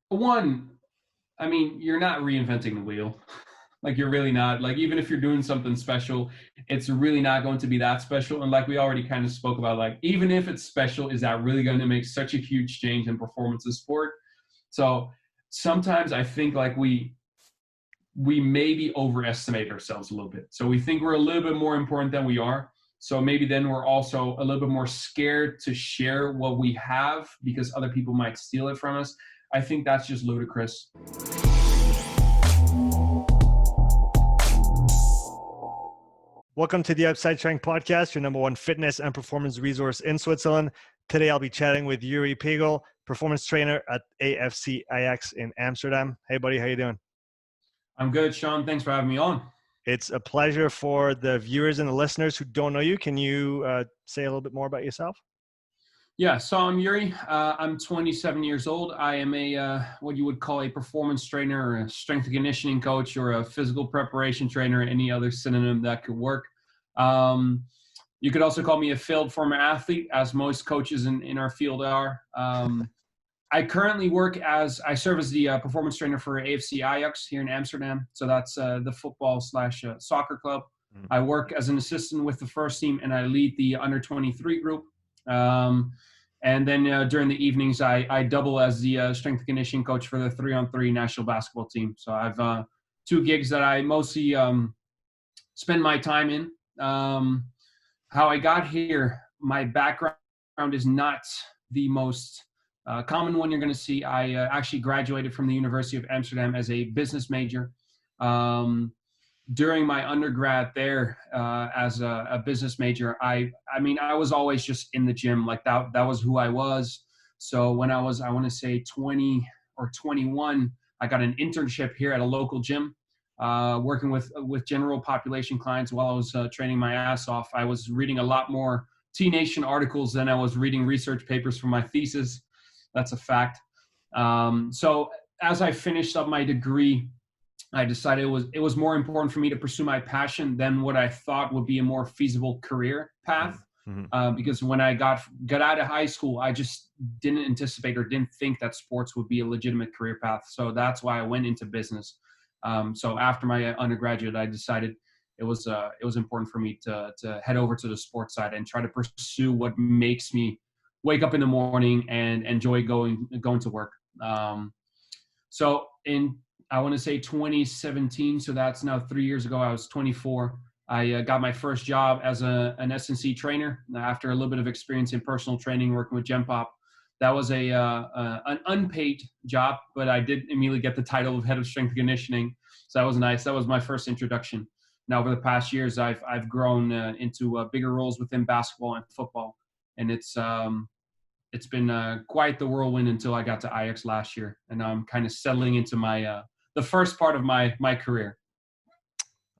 One, I mean, you're not reinventing the wheel. Like you're really not. Like even if you're doing something special, it's really not going to be that special. And like we already kind of spoke about, like even if it's special, is that really going to make such a huge change in performance of sport? So sometimes I think like we maybe overestimate ourselves a little bit. So we think we're a little bit more important than we are. So maybe then we're also a little bit more scared to share what we have because other people might steal it from us. I think that's just ludicrous. Welcome to the Outside Strength Podcast, your number one fitness and performance resource in Switzerland. Today, I'll be chatting with Yoeri Pegel, performance trainer at AFC Ajax in Amsterdam. Hey, buddy, how you doing? I'm good, Sean. Thanks for having me on. It's a pleasure. For the viewers and the listeners who don't know you, can you say a little bit more about yourself? Yeah, so I'm Yoeri. I'm 27 years old. I am a what you would call a performance trainer, or a strength and conditioning coach, or a physical preparation trainer, any other synonym that could work. You could also call me a failed former athlete, as most coaches in our field are. I currently I serve as the performance trainer for AFC Ajax here in Amsterdam. So that's the football / soccer club. Mm-hmm. I work as an assistant with the first team, and I lead the under 23 group. And then during the evenings, I double as the strength and conditioning coach for the 3-on-3 national basketball team. So I have two gigs that I mostly spend my time in. How I got here, my background is not the most common one you're going to see. I actually graduated from the University of Amsterdam as a business major. During my undergrad there as a business major, I mean, I was always just in the gym. Like that was who I was. So when I was, I want to say 20 or 21, I got an internship here at a local gym, working with general population clients while I was training my ass off. I was reading a lot more T-Nation articles than I was reading research papers for my thesis. That's a fact. So as I finished up my degree, I decided it was more important for me to pursue my passion than what I thought would be a more feasible career path. Mm-hmm. Because when I got out of high school, I just didn't anticipate or didn't think that sports would be a legitimate career path. So that's why I went into business. So after my undergraduate, I decided it was important for me to head over to the sports side and try to pursue what makes me wake up in the morning and enjoy going to work. So in, I want to say 2017, so that's now 3 years ago, I was 24. I got my first job as an S&C trainer after a little bit of experience in personal training, working with Gen Pop. That was an unpaid job, but I did immediately get the title of head of strength and conditioning. So that was nice. That was my first introduction. Now, over the past years, I've grown into bigger roles within basketball and football, and it's been quite the whirlwind until I got to Ajax last year, and now I'm kind of settling into my the first part of my career.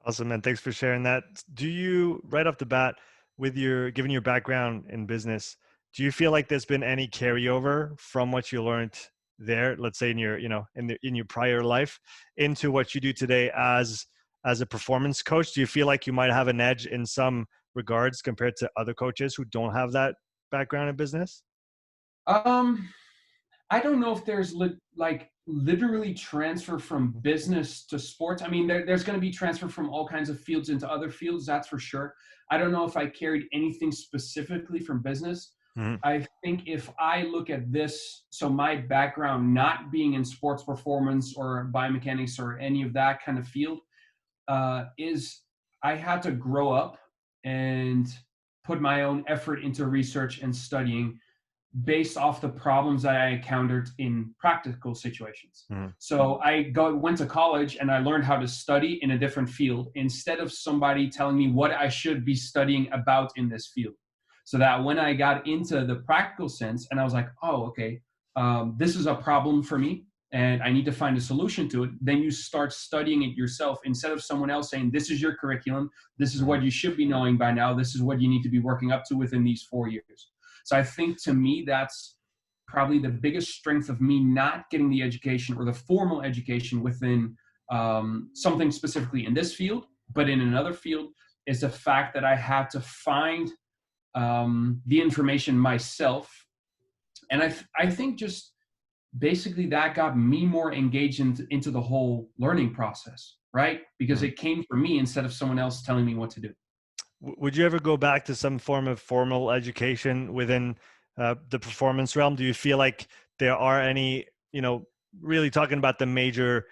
Awesome, man. Thanks for sharing that. Do you, right off the bat, given your background in business, do you feel like there's been any carryover from what you learned there, let's say in your, in your prior life, into what you do today as a performance coach? Do you feel like you might have an edge in some regards compared to other coaches who don't have that background in business? I don't know if there's literally transfer from business to sports. I mean, there's going to be transfer from all kinds of fields into other fields, that's for sure. I don't know if I carried anything specifically from business. Mm-hmm. I think if I look at this, so my background not being in sports performance or biomechanics or any of that kind of field, is I had to grow up and put my own effort into research and studying based off the problems that I encountered in practical situations. Mm-hmm. So I went to college and I learned how to study in a different field instead of somebody telling me what I should be studying about in this field. So that when I got into the practical sense and I was like, oh, okay, this is a problem for me and I need to find a solution to it, then you start studying it yourself instead of someone else saying, this is your curriculum, this is what you should be knowing by now, this is what you need to be working up to within these 4 years. So I think to me, that's probably the biggest strength of me not getting the education or the formal education within something specifically in this field, but in another field, is the fact that I had to find the information myself. And I think just basically that got me more engaged into the whole learning process, right? Because Mm. it came from me instead of someone else telling me what to do. Would you ever go back to some form of formal education within the performance realm? Do you feel like there are any, really talking about the major,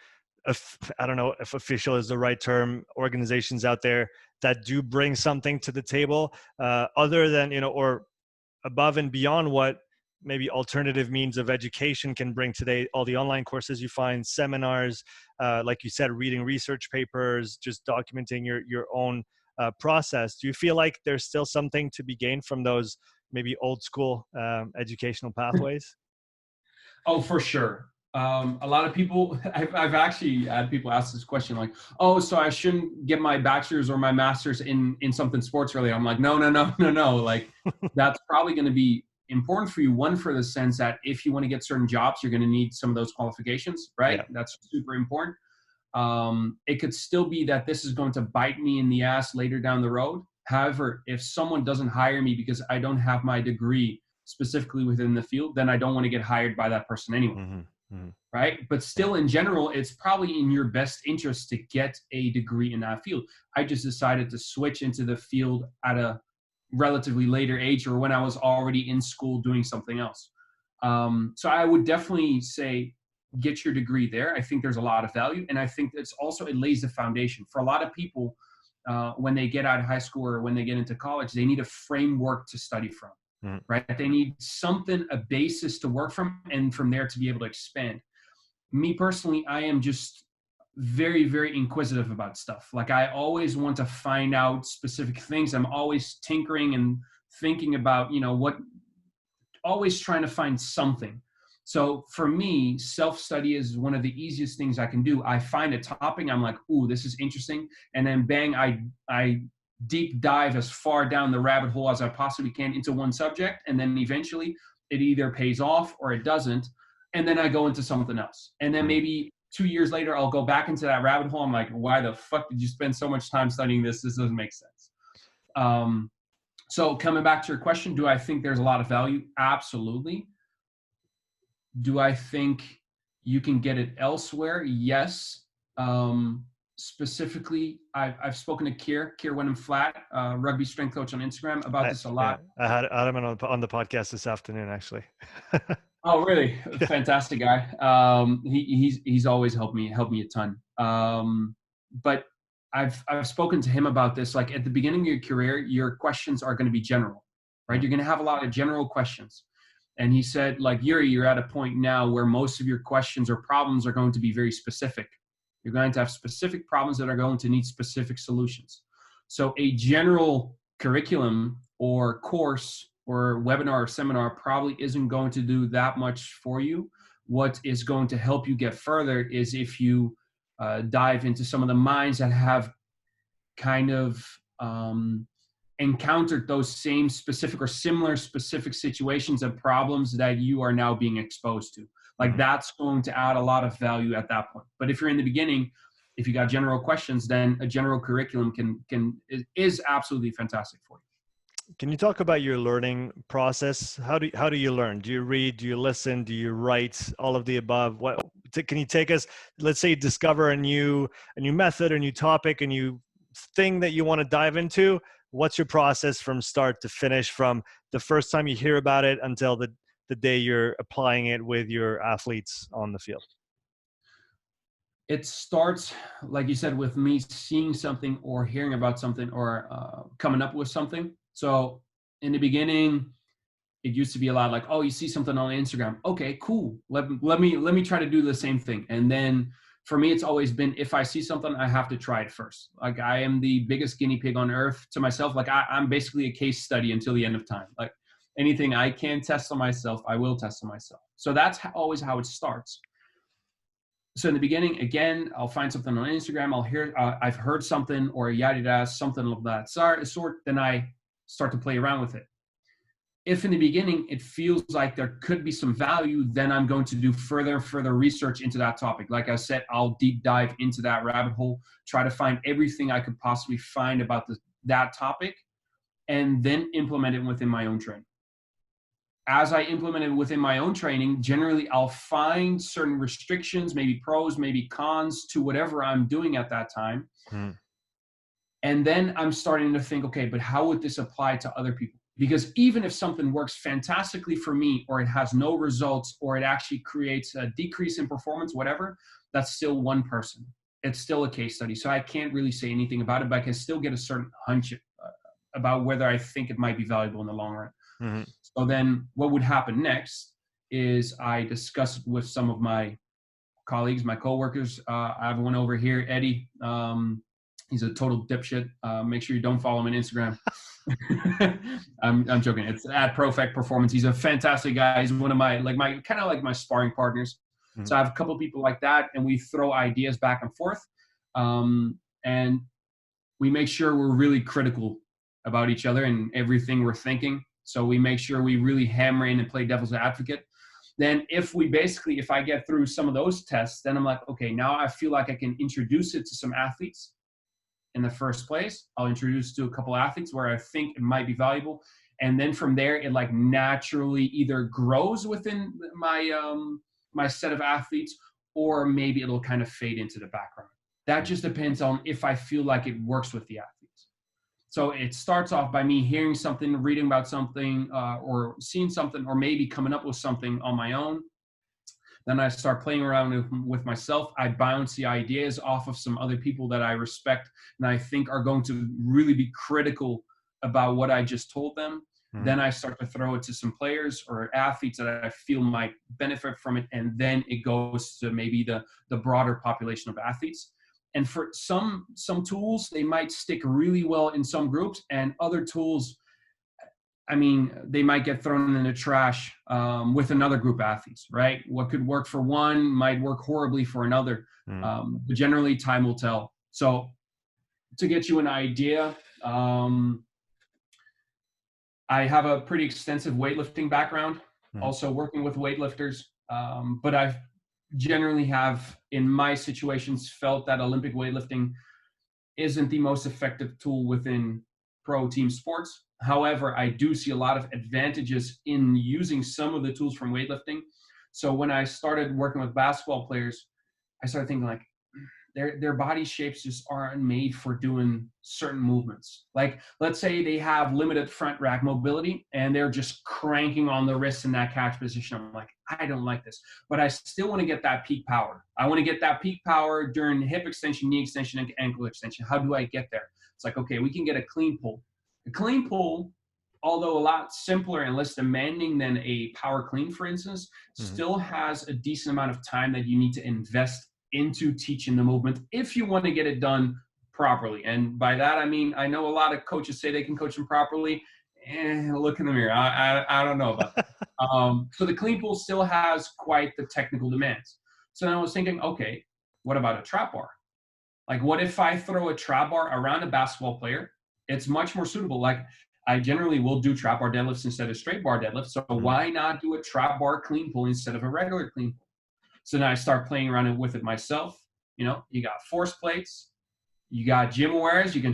I don't know if official is the right term, organizations out there that do bring something to the table other than, or above and beyond what maybe alternative means of education can bring today, all the online courses you find, seminars, like you said, reading research papers, just documenting your own process. Do you feel like there's still something to be gained from those maybe old school educational pathways? Oh, for sure. A lot of people, I've actually had people ask this question like, oh, so I shouldn't get my bachelor's or my master's in something sports related. I'm like, no, no, no, no, no. Like, that's probably going to be important for you. One, for the sense that if you want to get certain jobs, you're going to need some of those qualifications, right? Yeah. That's super important. It could still be that this is going to bite me in the ass later down the road. However, if someone doesn't hire me because I don't have my degree specifically within the field, then I don't want to get hired by that person anyway, Mm-hmm. Mm-hmm. right? But Yeah. still, in general, it's probably in your best interest to get a degree in that field. I just decided to switch into the field at a relatively later age, or when I was already in school doing something else. So I would definitely say get your degree there. I think there's a lot of value, and I think it's also, it lays the foundation for a lot of people. When they get out of high school or when they get into college, they need a framework to study from, Mm-hmm. right? They need something, a basis to work from, and from there to be able to expand. Me personally, I am just very, very inquisitive about stuff. Like, I always want to find out specific things. I'm always tinkering and thinking about, what, always trying to find something. So for me, self-study is one of the easiest things I can do. I find a topic, I'm like, ooh, this is interesting. And then bang, I deep dive as far down the rabbit hole as I possibly can into one subject. And then eventually it either pays off or it doesn't. And then I go into something else. And then maybe 2 years later, I'll go back into that rabbit hole. I'm like, why the fuck did you spend so much time studying this? This doesn't make sense. So coming back to your question, do I think there's a lot of value? Absolutely. Do I think you can get it elsewhere? Yes. Specifically, I've spoken to Kier Wenham Flat, rugby strength coach on Instagram, about this a Yeah, lot. I had Adam on the podcast this afternoon, actually. Oh, really? Yeah. Fantastic guy. He's always helped me a ton. But I've spoken to him about this. Like, at the beginning of your career, your questions are going to be general, right? You're going to have a lot of general questions. And he said, like, Yoeri, you're at a point now where most of your questions or problems are going to be very specific. You're going to have specific problems that are going to need specific solutions. So a general curriculum or course or webinar or seminar probably isn't going to do that much for you. What is going to help you get further is if you dive into some of the minds that have kind of encountered those same specific or similar specific situations and problems that you are now being exposed to. Like, that's going to add a lot of value at that point. But if you're in the beginning, if you got general questions, then a general curriculum is absolutely fantastic for you. Can you talk about your learning process? How do you learn? Do you read? Do you listen? Do you write? All of the above. What can you take us? Let's say discover a new method, a new topic, a new thing that you want to dive into. What's your process from start to finish, from the first time you hear about it until the day you're applying it with your athletes on the field? It starts, like you said, with me seeing something or hearing about something or coming up with something. So in the beginning, it used to be a lot like, oh, you see something on Instagram. Okay, cool. Let me try to do the same thing. And then for me, it's always been, if I see something, I have to try it first. Like, I am the biggest guinea pig on earth to myself. Like, I'm basically a case study until the end of time. Like, anything I can test on myself, I will test on myself. So that's always how it starts. So in the beginning, again, I'll find something on Instagram. I'll hear, I've heard something or yada yada, something of that sort. Then I start to play around with it. If in the beginning it feels like there could be some value, then I'm going to do further and further research into that topic. Like I said, I'll deep dive into that rabbit hole, try to find everything I could possibly find about that topic, and then implement it within my own training. as I implement it within my own training, generally I'll find certain restrictions, maybe pros, maybe cons to whatever I'm doing at that time. Mm. And then I'm starting to think, okay, but how would this apply to other people? Because even if something works fantastically for me, or it has no results, or it actually creates a decrease in performance, whatever, that's still one person. It's still a case study. So I can't really say anything about it, but I can still get a certain hunch about whether I think it might be valuable in the long run. Mm-hmm. So then what would happen next is I discuss it with some of my colleagues, my coworkers. I have one over here, Eddie. He's a total dipshit. Make sure you don't follow him on Instagram. I'm joking. It's at Perfect Performance. He's a fantastic guy. He's one of my kind of like my sparring partners. Mm-hmm. So I have a couple of people like that, and we throw ideas back and forth, and we make sure we're really critical about each other and everything we're thinking. So we make sure we really hammer in and play devil's advocate. Then if I get through some of those tests, then I'm like, okay, now I feel like I can introduce it to some athletes in the first place. I'll introduce it to a couple athletes where I think it might be valuable. And then from there, it like naturally either grows within my set of athletes, or maybe it'll kind of fade into the background. That just depends on if I feel like it works with the athletes. So it starts off by me hearing something, reading about something, or seeing something, or maybe coming up with something on my own. Then I start playing around with myself. I bounce the ideas off of some other people that I respect and I think are going to really be critical about what I just told them. Mm-hmm. Then I start to throw it to some players or athletes that I feel might benefit from it. And then it goes to maybe the broader population of athletes. And for some tools, they might stick really well in some groups, and other tools, I mean, they might get thrown in the trash with another group of athletes, right? What could work for one might work horribly for another. But generally, time will tell. So to get you an idea, I have a pretty extensive weightlifting background, also working with weightlifters, but I've generally have, in my situations, felt that Olympic weightlifting isn't the most effective tool within pro team sports. However, I do see a lot of advantages in using some of the tools from weightlifting. So when I started working with basketball players, I started thinking like, their body shapes just aren't made for doing certain movements. Like, let's say they have limited front rack mobility and they're just cranking on the wrist in that catch position. I'm like, I don't like this, but I still want to get that peak power. I want to get that peak power during hip extension, knee extension, and ankle extension. How do I get there? It's like, okay, we can get a clean pull. A clean pull, although a lot simpler and less demanding than a power clean, for instance, still has a decent amount of time that you need to invest into teaching the movement if you want to get it done properly. And by that, I mean, I know a lot of coaches say they can coach them properly. Look in the mirror. I don't know about that. So the clean pull still has quite the technical demands. So then I was thinking, okay, what about a trap bar? Like, what if I throw a trap bar around a basketball player? It's much more suitable. Like, I generally will do trap bar deadlifts instead of straight bar deadlifts. So why not do a trap bar clean pull instead of a regular clean pull? So then I start playing around with it myself. You know, you got force plates, you got gym awares. You can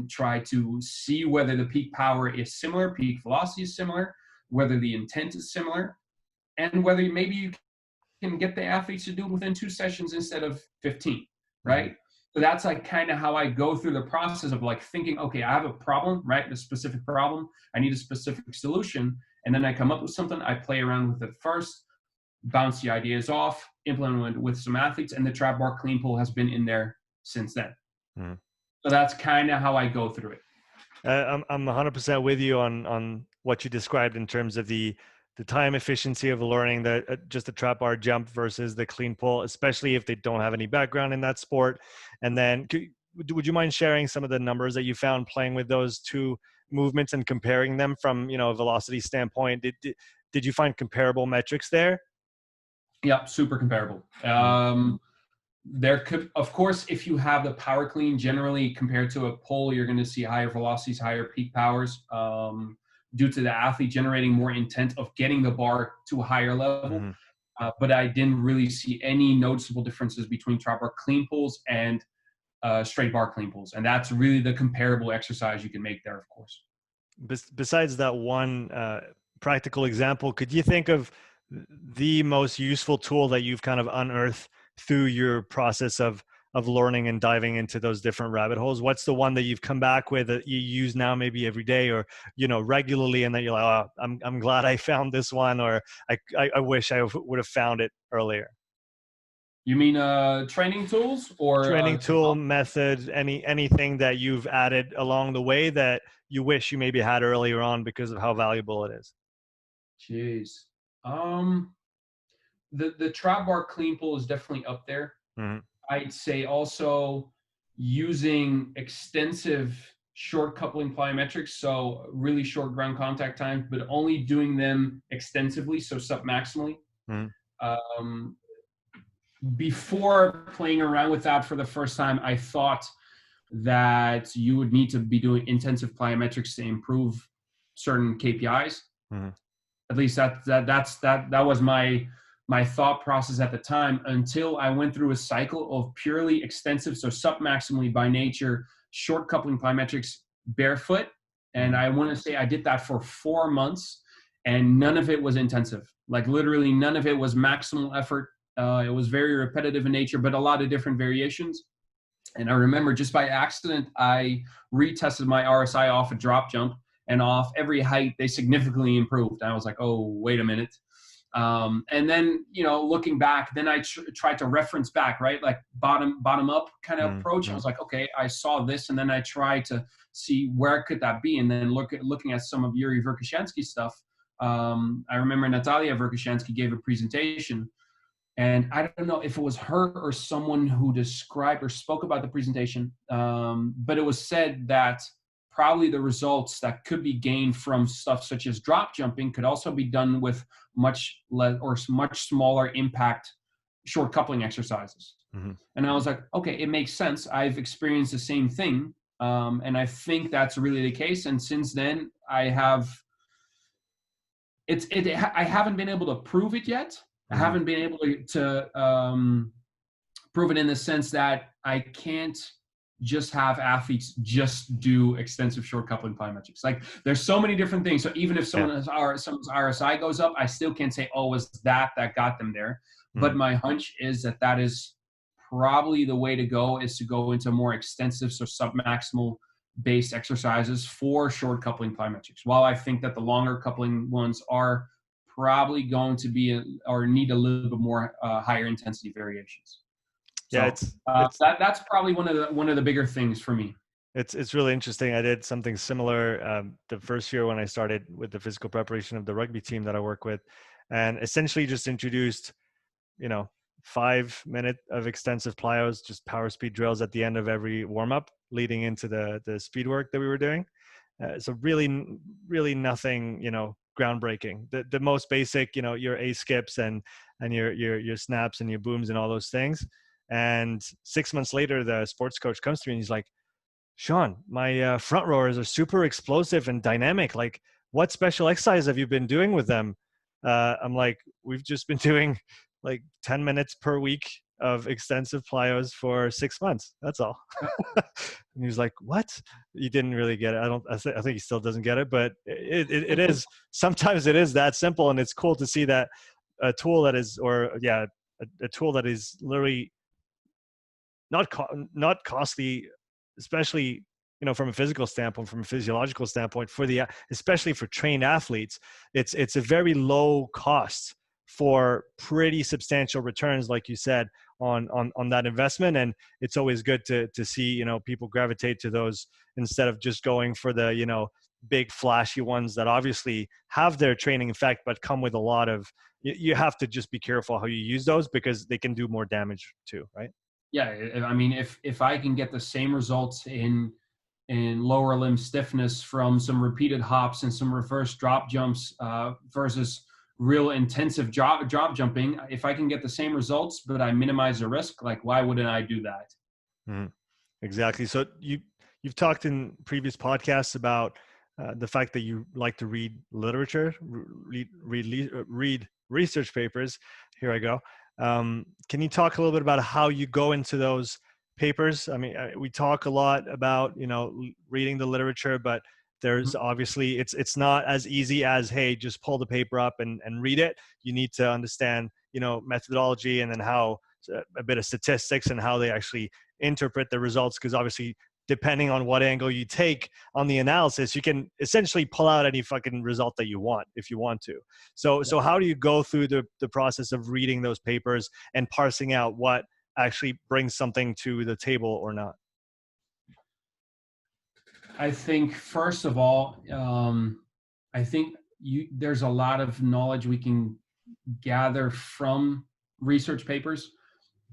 try to see whether the peak power is similar, peak velocity is similar, whether the intent is similar, and whether maybe you can get the athletes to do it within 2 sessions instead of 15, right? So that's like kind of how I go through the process of like thinking, okay, I have a problem, right? A specific problem. I need a specific solution. And then I come up with something. I play around with it first, bounce the ideas off, implement it with some athletes, and the trap bar clean pull has been in there since then. So that's kind of how I go through it. I'm 100% with you on what you described in terms of the time efficiency of learning just the trap bar jump versus the clean pull, especially if they don't have any background in that sport. And then would you mind sharing some of the numbers that you found playing with those two movements and comparing them from, a velocity standpoint? Did you find comparable metrics there? Yeah, super comparable. There could, of course, if you have the power clean, generally compared to a pull, you're going to see higher velocities, higher peak powers, due to the athlete generating more intent of getting the bar to a higher level. But I didn't really see any noticeable differences between trap bar clean pulls and straight bar clean pulls. And that's really the comparable exercise you can make there, of course. Besides that one practical example, could you think of the most useful tool that you've kind of unearthed through your process of learning and diving into those different rabbit holes? What's the one that you've come back with that you use now maybe every day or, you know, regularly, and that you're like, oh, I'm glad I found this one, or I wish I would have found it earlier? You mean training tools or Training tool, technology? method, anything that you've added along the way that you wish you maybe had earlier on because of how valuable it is? Jeez. Um, the trap bar clean pull is definitely up there. Mhm. I'd say also using extensive short coupling plyometrics, so really short ground contact times, but only doing them extensively, so sub-maximally. Mhm. Um, Before playing around with that for the first time, I thought that you would need to be doing intensive plyometrics to improve certain KPIs. Mhm. At least that was my thought process at the time, until I went through a cycle of purely extensive, so sub-maximally by nature, short coupling plyometrics barefoot. And Mhm. I want to say I did that for 4 months, and none of it was intensive. Like literally none of it was maximal effort. It was very repetitive in nature, but a lot of different variations. And I remember just by accident, I retested my RSI off a drop jump, and off every height, they significantly improved. And I was like, oh, wait a minute. And then, you know, looking back, then I tried to reference back, right? Like bottom up kind of approach. I Mhm. was like, okay, I saw this. And then I tried to see where could that be. And then looking at some of Yoeri Verkhoshansky's stuff. I remember Natalia Verkhoshansky gave a presentation, and I don't know if it was her or someone who described or spoke about the presentation, but it was said that probably the results that could be gained from stuff such as drop jumping could also be done with much less or much smaller impact short coupling exercises. Mhm. And I was like, okay, it makes sense. I've experienced the same thing. And I think that's really the case. And since then, I haven't been able to prove it yet. I Mhm. haven't been able to prove it in the sense that I can't just have athletes just do extensive short coupling plyometrics. Like there's so many different things. So even if Yeah. someone's RSI goes up, I still can't say, oh, was that got them there. But Mhm. my hunch is that is probably the way to go, is to go into more extensive, so submaximal based exercises for short coupling plyometrics. While I think that the longer coupling ones are probably going to be or need a little bit more higher intensity variations. Yeah, So it's that's probably one of the bigger things for me. it's really interesting. I did something similar the first year when I started with the physical preparation of the rugby team that I work with, and essentially just introduced, you know, 5 minute of extensive plyos, just power speed drills at the end of every warm up, leading into the speed work that we were doing. So really nothing, you know, groundbreaking. The most basic, you know, your A skips and your snaps and your booms and all those things. And 6 months later, the sports coach comes to me and he's like, Sean, my front rowers are super explosive and dynamic. Like, what special exercise have you been doing with them? I'm like, we've just been doing like 10 minutes per week of extensive plyos for 6 months. That's all. And he was like, what? He didn't really get it. I think he still doesn't get it, but it is, sometimes it is that simple. And it's cool to see that a tool that is, or yeah, a tool that is literally not costly, especially, you know, from a physical standpoint, from a physiological standpoint, for the especially for trained athletes. It's a very low cost for pretty substantial returns, like you said, on that investment. And it's always good to see, you know, people gravitate to those instead of just going for the, you know, big flashy ones that obviously have their training effect but come with a lot of, you have to just be careful how you use those because they can do more damage too, right? Yeah, I mean, if I can get the same results in lower limb stiffness from some repeated hops and some reverse drop jumps versus real intensive drop jumping, if I can get the same results but I minimize the risk, like why wouldn't I do that? Mhm. Exactly. So you've talked in previous podcasts about the fact that you like to read literature, read research papers. Here I go. Can you talk a little bit about how you go into those papers? I mean, we talk a lot about, you know, reading the literature, but There's obviously, it's not as easy as, hey, just pull the paper up and read it. You need to understand, methodology, and then how a bit of statistics and how they actually interpret the results. Because obviously, depending on what angle you take on the analysis, you can essentially pull out any fucking result that you want if you want to. So how do you go through the process of reading those papers and parsing out what actually brings something to the table or not? I think first of all, I think there's a lot of knowledge we can gather from research papers,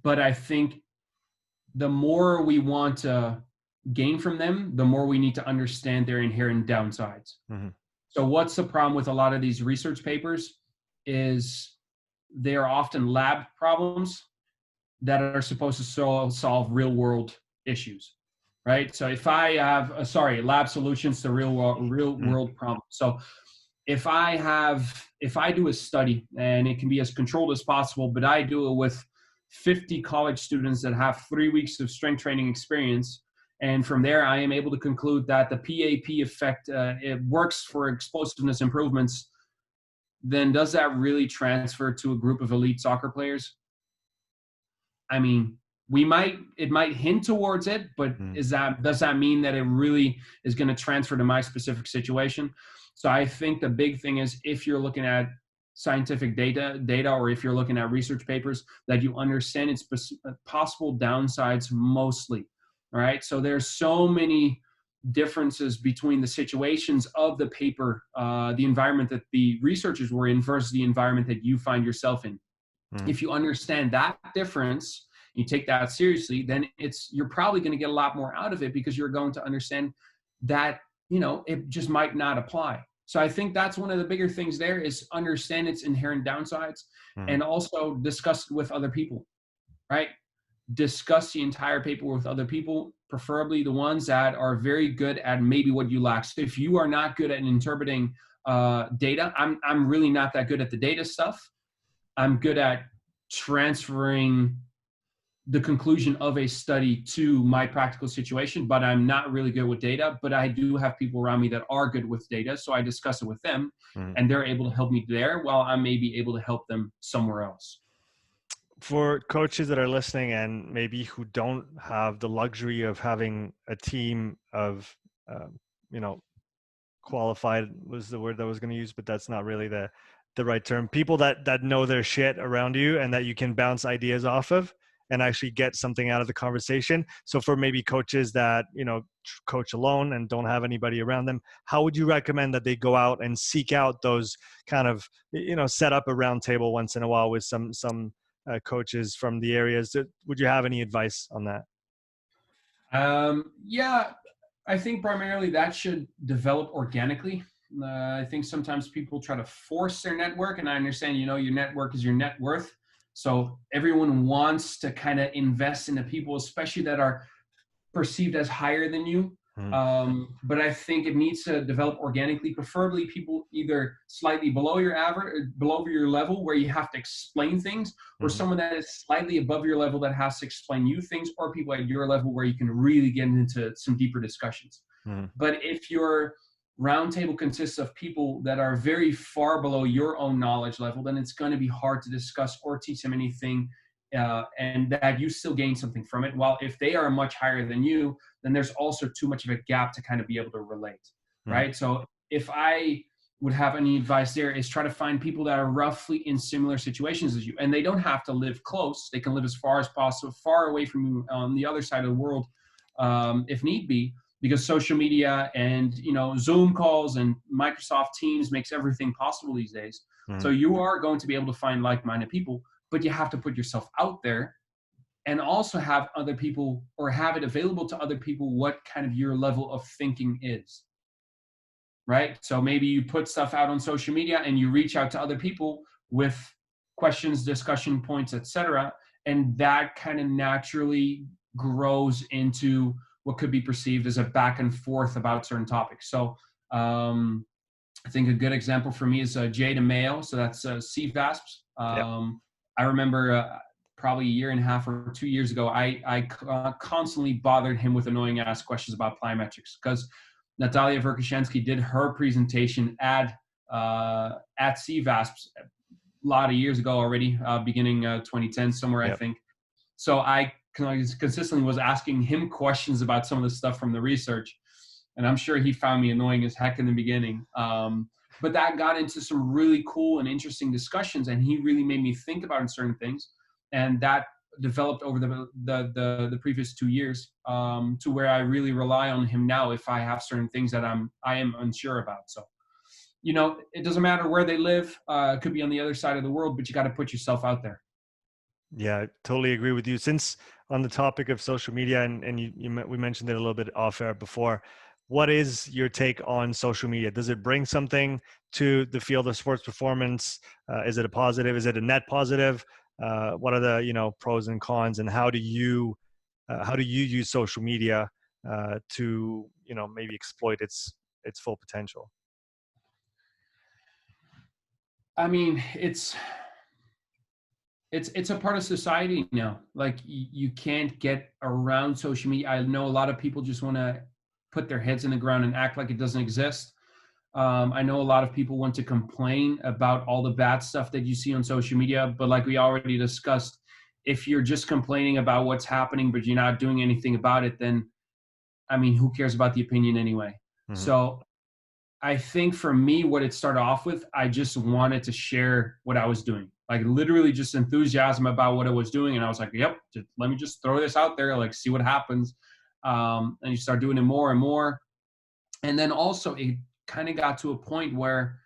but I think the more we want to gain from them, the more we need to understand their inherent downsides. Mm-hmm. So what's the problem with a lot of these research papers is they are often lab problems that are supposed to solve real world issues, right? So if I have, lab solutions to real world problems. So if I do a study, and it can be as controlled as possible, but I do it with 50 college students that have 3 weeks of strength training experience, and from there I am able to conclude that the PAP effect, it works for explosiveness improvements, then does that really transfer to a group of elite soccer players? I mean, it might hint towards it, but does that mean that it really is going to transfer to my specific situation? So I think the big thing is, if you're looking at scientific data, or if you're looking at research papers, that you understand its possible downsides mostly. All right. So there's so many differences between the situations of the paper, the environment that the researchers were in versus the environment that you find yourself in. If you understand that difference, you take that seriously, then you're probably going to get a lot more out of it, because you're going to understand that, it just might not apply. So I think that's one of the bigger things there, is understand its inherent downsides, and also discuss it with other people, right? Discuss the entire paper with other people, preferably the ones that are very good at maybe what you lack. So if you are not good at interpreting data, I'm really not that good at the data stuff. I'm good at transferring the conclusion of a study to my practical situation, but I'm not really good with data. But I do have people around me that are good with data, so I discuss it with them, and they're able to help me there, while I may be able to help them somewhere else. For coaches that are listening and maybe who don't have the luxury of having a team of, qualified was the word that I was going to use, but that's not really the right term. People that know their shit around you and that you can bounce ideas off of and actually get something out of the conversation. So for maybe coaches that, coach alone and don't have anybody around them, how would you recommend that they go out and seek out those kind of, set up a round table once in a while with some coaches from the areas? Would you have any advice on that? Yeah, I think primarily that should develop organically. I think sometimes people try to force their network, and I understand, your network is your net worth. So everyone wants to kind of invest in the people, especially that are perceived as higher than you. But I think it needs to develop organically, preferably people either slightly below your average, or below your level, where you have to explain things, or someone that is slightly above your level that has to explain you things, or people at your level where you can really get into some deeper discussions. But if your roundtable consists of people that are very far below your own knowledge level, then it's going to be hard to discuss or teach them anything, and that you still gain something from it. While if they are much higher than you, then there's also too much of a gap to kind of be able to relate, right? So if I would have any advice there, is try to find people that are roughly in similar situations as you, and they don't have to live close. They can live as far as possible, far away from you on the other side of the world, if need be, because social media and, Zoom calls and Microsoft Teams makes everything possible these days. So you are going to be able to find like-minded people, but you have to put yourself out there, and also have other people, or have it available to other people, what kind of your level of thinking is, right? So maybe you put stuff out on social media and you reach out to other people with questions, discussion points, etc. And that kind of naturally grows into what could be perceived as a back and forth about certain topics. So I think a good example for me is Jay DeMayo. So that's CVASPs. I remember probably a year and a half or 2 years ago, I constantly bothered him with annoying ass questions about plyometrics, because Natalia Verkhoshansky did her presentation at CVASP a lot of years ago already, beginning 2010 somewhere, I think. So I consistently was asking him questions about some of the stuff from the research, and I'm sure he found me annoying as heck in the beginning. But that got into some really cool and interesting discussions, and he really made me think about certain things, and that developed over the previous 2 years, to where I really rely on him now if I have certain things that I am unsure about. So, you know, it doesn't matter where they live. It could be on the other side of the world, but you got to put yourself out there. Yeah, I totally agree with you. Since on the topic of social media, and we mentioned it a little bit off air before, what is your take on social media? Does it bring something to the field of sports performance? Is it a positive? Is it a net positive? What are the, you know, pros and cons, and how do you use social media to, you know, maybe exploit its full potential? I mean, it's a part of society now. Like you can't get around social media. I know a lot of people just want to put their heads in the ground and act like it doesn't exist. I know a lot of people want to complain about all the bad stuff that you see on social media, but like we already discussed, if you're just complaining about what's happening, but you're not doing anything about it, then, I mean, who cares about the opinion anyway? Mm-hmm. So I think for me, what it started off with, I just wanted to share what I was doing, like literally just enthusiasm about what I was doing. And I was like, yep, let me just throw this out there, like see what happens. And you start doing it more and more. And then also it kind of got to a point where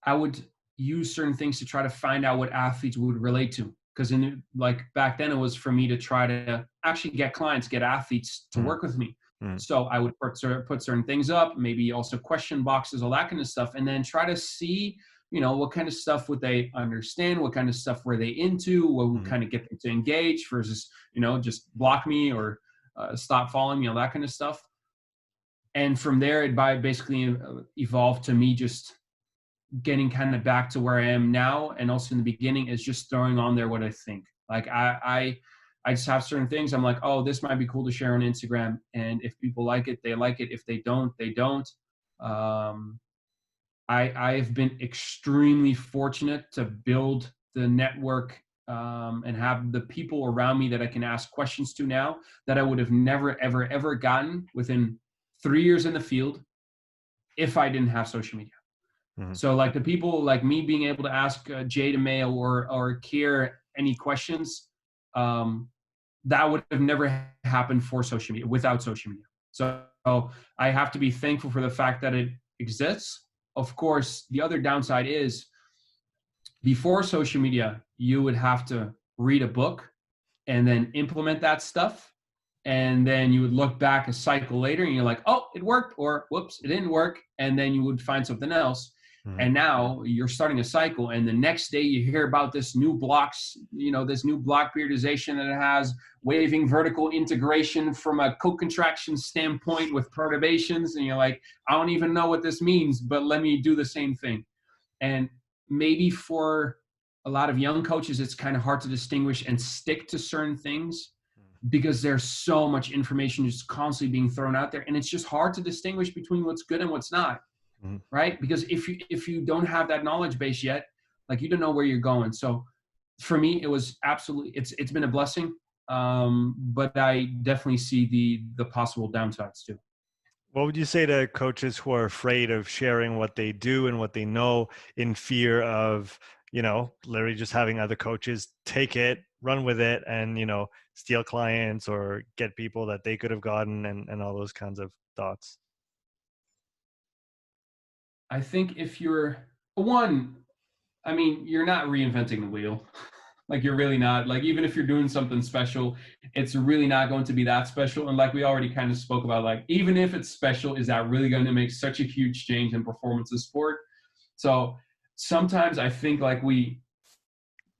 I would use certain things to try to find out what athletes would relate to. Because like back then it was for me to try to actually get clients, get athletes to work with me. So I would put certain things up, maybe also question boxes, all that kind of stuff, and then try to see, you know, what kind of stuff would they understand, what kind of stuff were they into, what would kind of get them to engage versus, you know, just block me or stop following me, all that kind of stuff. And from there, it basically evolved to me just getting kind of back to where I am now, and also in the beginning is just throwing on there what I think. Like I just have certain things. I'm like, oh, this might be cool to share on Instagram. And if people like it, they like it. If they don't, they don't. I've been extremely fortunate to build the network and have the people around me that I can ask questions to now that I would have never, ever, ever gotten within 3 years in the field if I didn't have social media. So like the people like me being able to ask Jay DeMayo or Kier any questions, that would have never happened for social media, without social media. So I have to be thankful for the fact that it exists. Of course, the other downside is before social media, you would have to read a book and then implement that stuff. And then you would look back a cycle later and you're like, oh, it worked, or whoops, it didn't work. And then you would find something else. And now you're starting a cycle, and the next day you hear about this new blocks, you know, this new block periodization that it has, waving vertical integration from a co-contraction standpoint with perturbations. And you're like, I don't even know what this means, but let me do the same thing. And maybe for a lot of young coaches, it's kind of hard to distinguish and stick to certain things because there's so much information just constantly being thrown out there. And it's just hard to distinguish between what's good and what's not. Right? Because if you don't have that knowledge base yet, like you don't know where you're going. So for me, it was absolutely, it's been a blessing. But I definitely see the possible downsides too. What would you say to coaches who are afraid of sharing what they do and what they know in fear of, you know, literally just having other coaches take it, run with it, and, you know, steal clients or get people that they could have gotten, and all those kinds of thoughts? I think if you're I mean, you're not reinventing the wheel. Like you're really not. Like even if you're doing something special, it's really not going to be that special. And like we already kind of spoke about, like even if it's special, is that really going to make such a huge change in performance of sport? So sometimes I think like we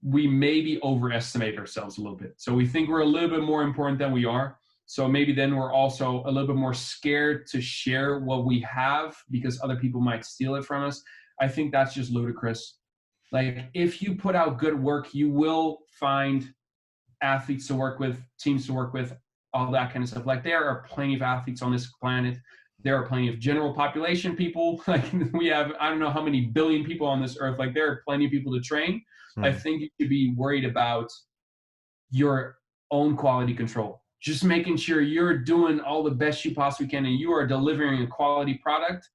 maybe overestimate ourselves a little bit. So we think we're a little bit more important than we are. So maybe then we're also a little bit more scared to share what we have because other people might steal it from us. I think that's just ludicrous. Like if you put out good work, you will find athletes to work with, teams to work with, all that kind of stuff. Like there are plenty of athletes on this planet There are plenty of general population people. Like we have, I don't know how many billion people on this earth. Like there are plenty of people to train. I think you should be worried about your own quality control. Just making sure you're doing all the best you possibly can and you are delivering a quality product.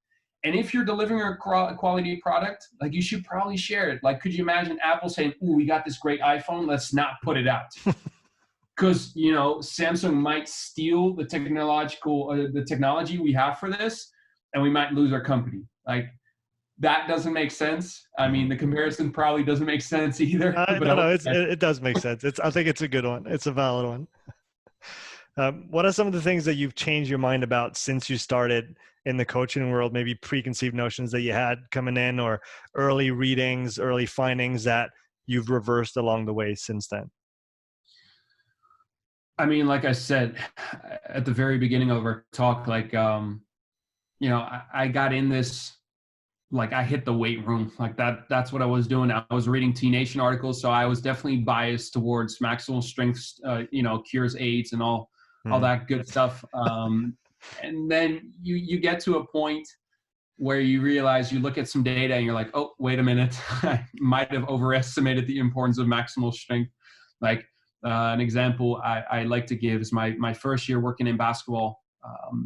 And if you're delivering a quality product, like you should probably share it. Like, could you imagine Apple saying, "Ooh, we got this great iPhone. Let's not put it out." Because, you know, Samsung might steal the technology we have for this, and we might lose our company. Like, that doesn't make sense. I mean, the comparison probably doesn't make sense either. No, it does make sense. I think it's a good one. It's a valid one. What are some of the things that you've changed your mind about since you started in the coaching world? Maybe preconceived notions that you had coming in, or early readings, early findings that you've reversed along the way since then? I mean, like I said at the very beginning of our talk, like, you know, I got in this, like I hit the weight room, like that's what I was doing. I was reading T Nation articles. So I was definitely biased towards maximal strength, you know, cures AIDS and all that good stuff. And then you get to a point where you realize, you look at some data and you're like, oh, wait a minute, I might have overestimated the importance of maximal strength. Like an example I like to give is my first year working in basketball.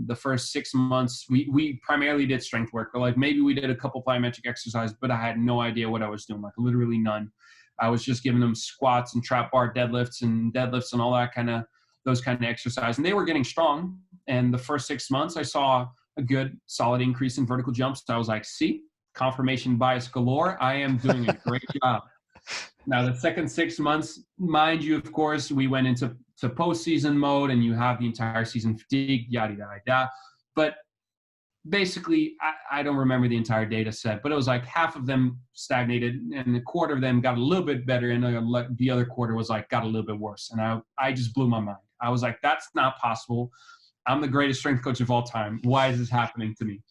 The first 6 months, we primarily did strength work, or like maybe we did a couple plyometric exercises, but I had no idea what I was doing, like literally none. I was just giving them squats and trap bar deadlifts and all that those kind of exercises. And they were getting strong. And the first 6 months, I saw a good solid increase in vertical jumps. So I was like, see, confirmation bias galore. I am doing a great job. Now, the second 6 months, mind you, of course, we went into postseason mode, and you have the entire season fatigue, yada, yada, yada. But basically, I don't remember the entire data set, but it was like half of them stagnated, and a quarter of them got a little bit better, and the other quarter was like, got a little bit worse. And I just blew my mind. I was like, that's not possible. I'm the greatest strength coach of all time. Why is this happening to me?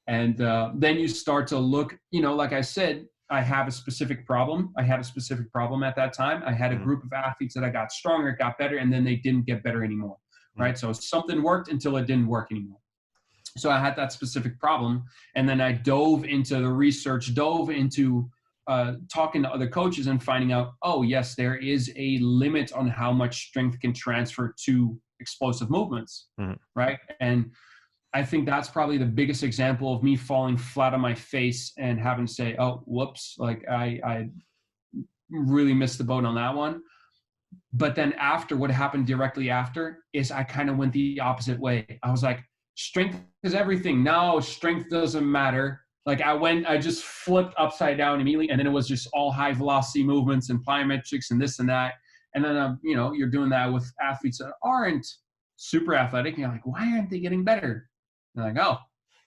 And then you start to look, you know, like I said, I have a specific problem. I had a specific problem at that time. I had a group of athletes that I got stronger, got better, and then they didn't get better anymore, right? So something worked until it didn't work anymore. So I had that specific problem. And then I dove into the research, dove into talking to other coaches and finding out, oh, yes, there is a limit on how much strength can transfer to explosive movements, right? And I think that's probably the biggest example of me falling flat on my face and having to say, oh, whoops, like I really missed the boat on that one. But then after, what happened directly after is I kind of went the opposite way. I was like, strength is everything. No, strength doesn't matter. Like I just flipped upside down immediately. And then it was just all high velocity movements and plyometrics and this and that. And then, you know, you're doing that with athletes that aren't super athletic. And you're like, why aren't they getting better? They're like, oh,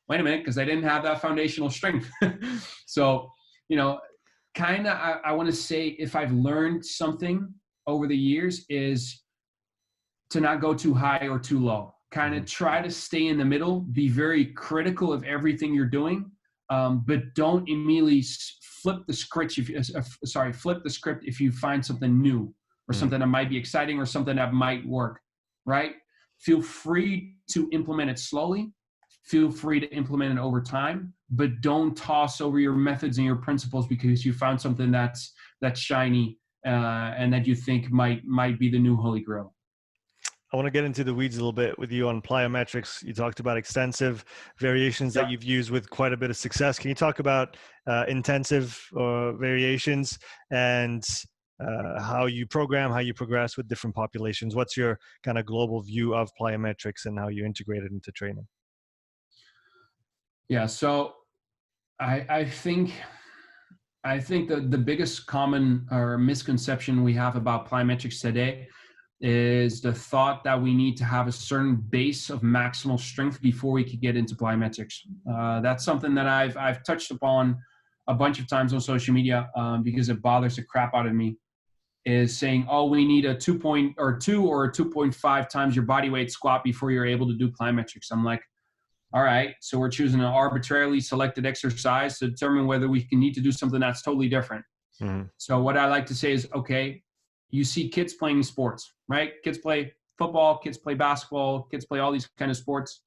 wait a minute, because they didn't have that foundational strength. So, you know, kind of, I want to say, if I've learned something over the years, is to not go too high or too low. Kind of try to stay in the middle, be very critical of everything you're doing, but don't immediately flip the script if you find something new or something that might be exciting or something that might work, right? Feel free to implement it slowly. Feel free to implement it over time, but don't toss over your methods and your principles because you found something that's shiny and that you think might be the new holy grail. I want to get into the weeds a little bit with you on plyometrics. You talked about extensive variations that you've used with quite a bit of success. Can you talk about intensive variations and how you program, how you progress with different populations? What's your kind of global view of plyometrics and how you integrate it into training? Yeah, so I think the biggest common or misconception we have about plyometrics today is the thought that we need to have a certain base of maximal strength before we could get into plyometrics. That's something that I've touched upon a bunch of times on social media because it bothers the crap out of me, is saying, oh, we need a 2 or 2.5 times your body weight squat before you're able to do plyometrics. I'm like, all right, so we're choosing an arbitrarily selected exercise to determine whether we can need to do something that's totally different. So what I like to say is, okay, you see kids playing sports, right? Kids play football, kids play basketball, kids play all these kind of sports.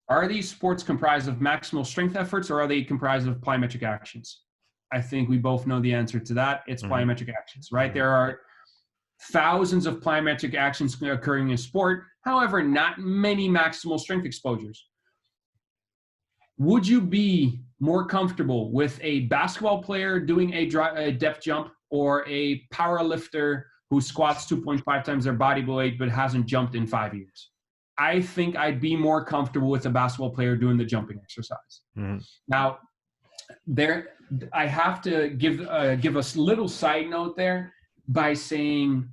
Are these sports comprised of maximal strength efforts, or are they comprised of plyometric actions? I think we both know the answer to that. It's plyometric actions, right? There are thousands of plyometric actions occurring in sport. However, not many maximal strength exposures. Would you be more comfortable with a basketball player doing a depth jump, or a power lifter who squats 2.5 times their body weight but hasn't jumped in 5 years? I think I'd be more comfortable with a basketball player doing the jumping exercise. Now, I have to give a little side note there by saying,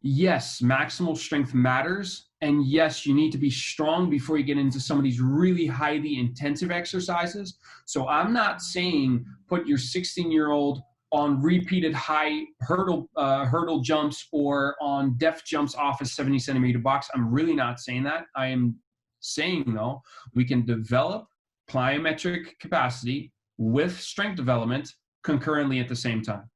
yes, maximal strength matters. And yes, you need to be strong before you get into some of these really highly intensive exercises. So I'm not saying put your 16-year-old on repeated high hurdle jumps or on depth jumps off a 70-centimeter box. I'm really not saying that. I am saying, though, we can develop plyometric capacity with strength development concurrently at the same time.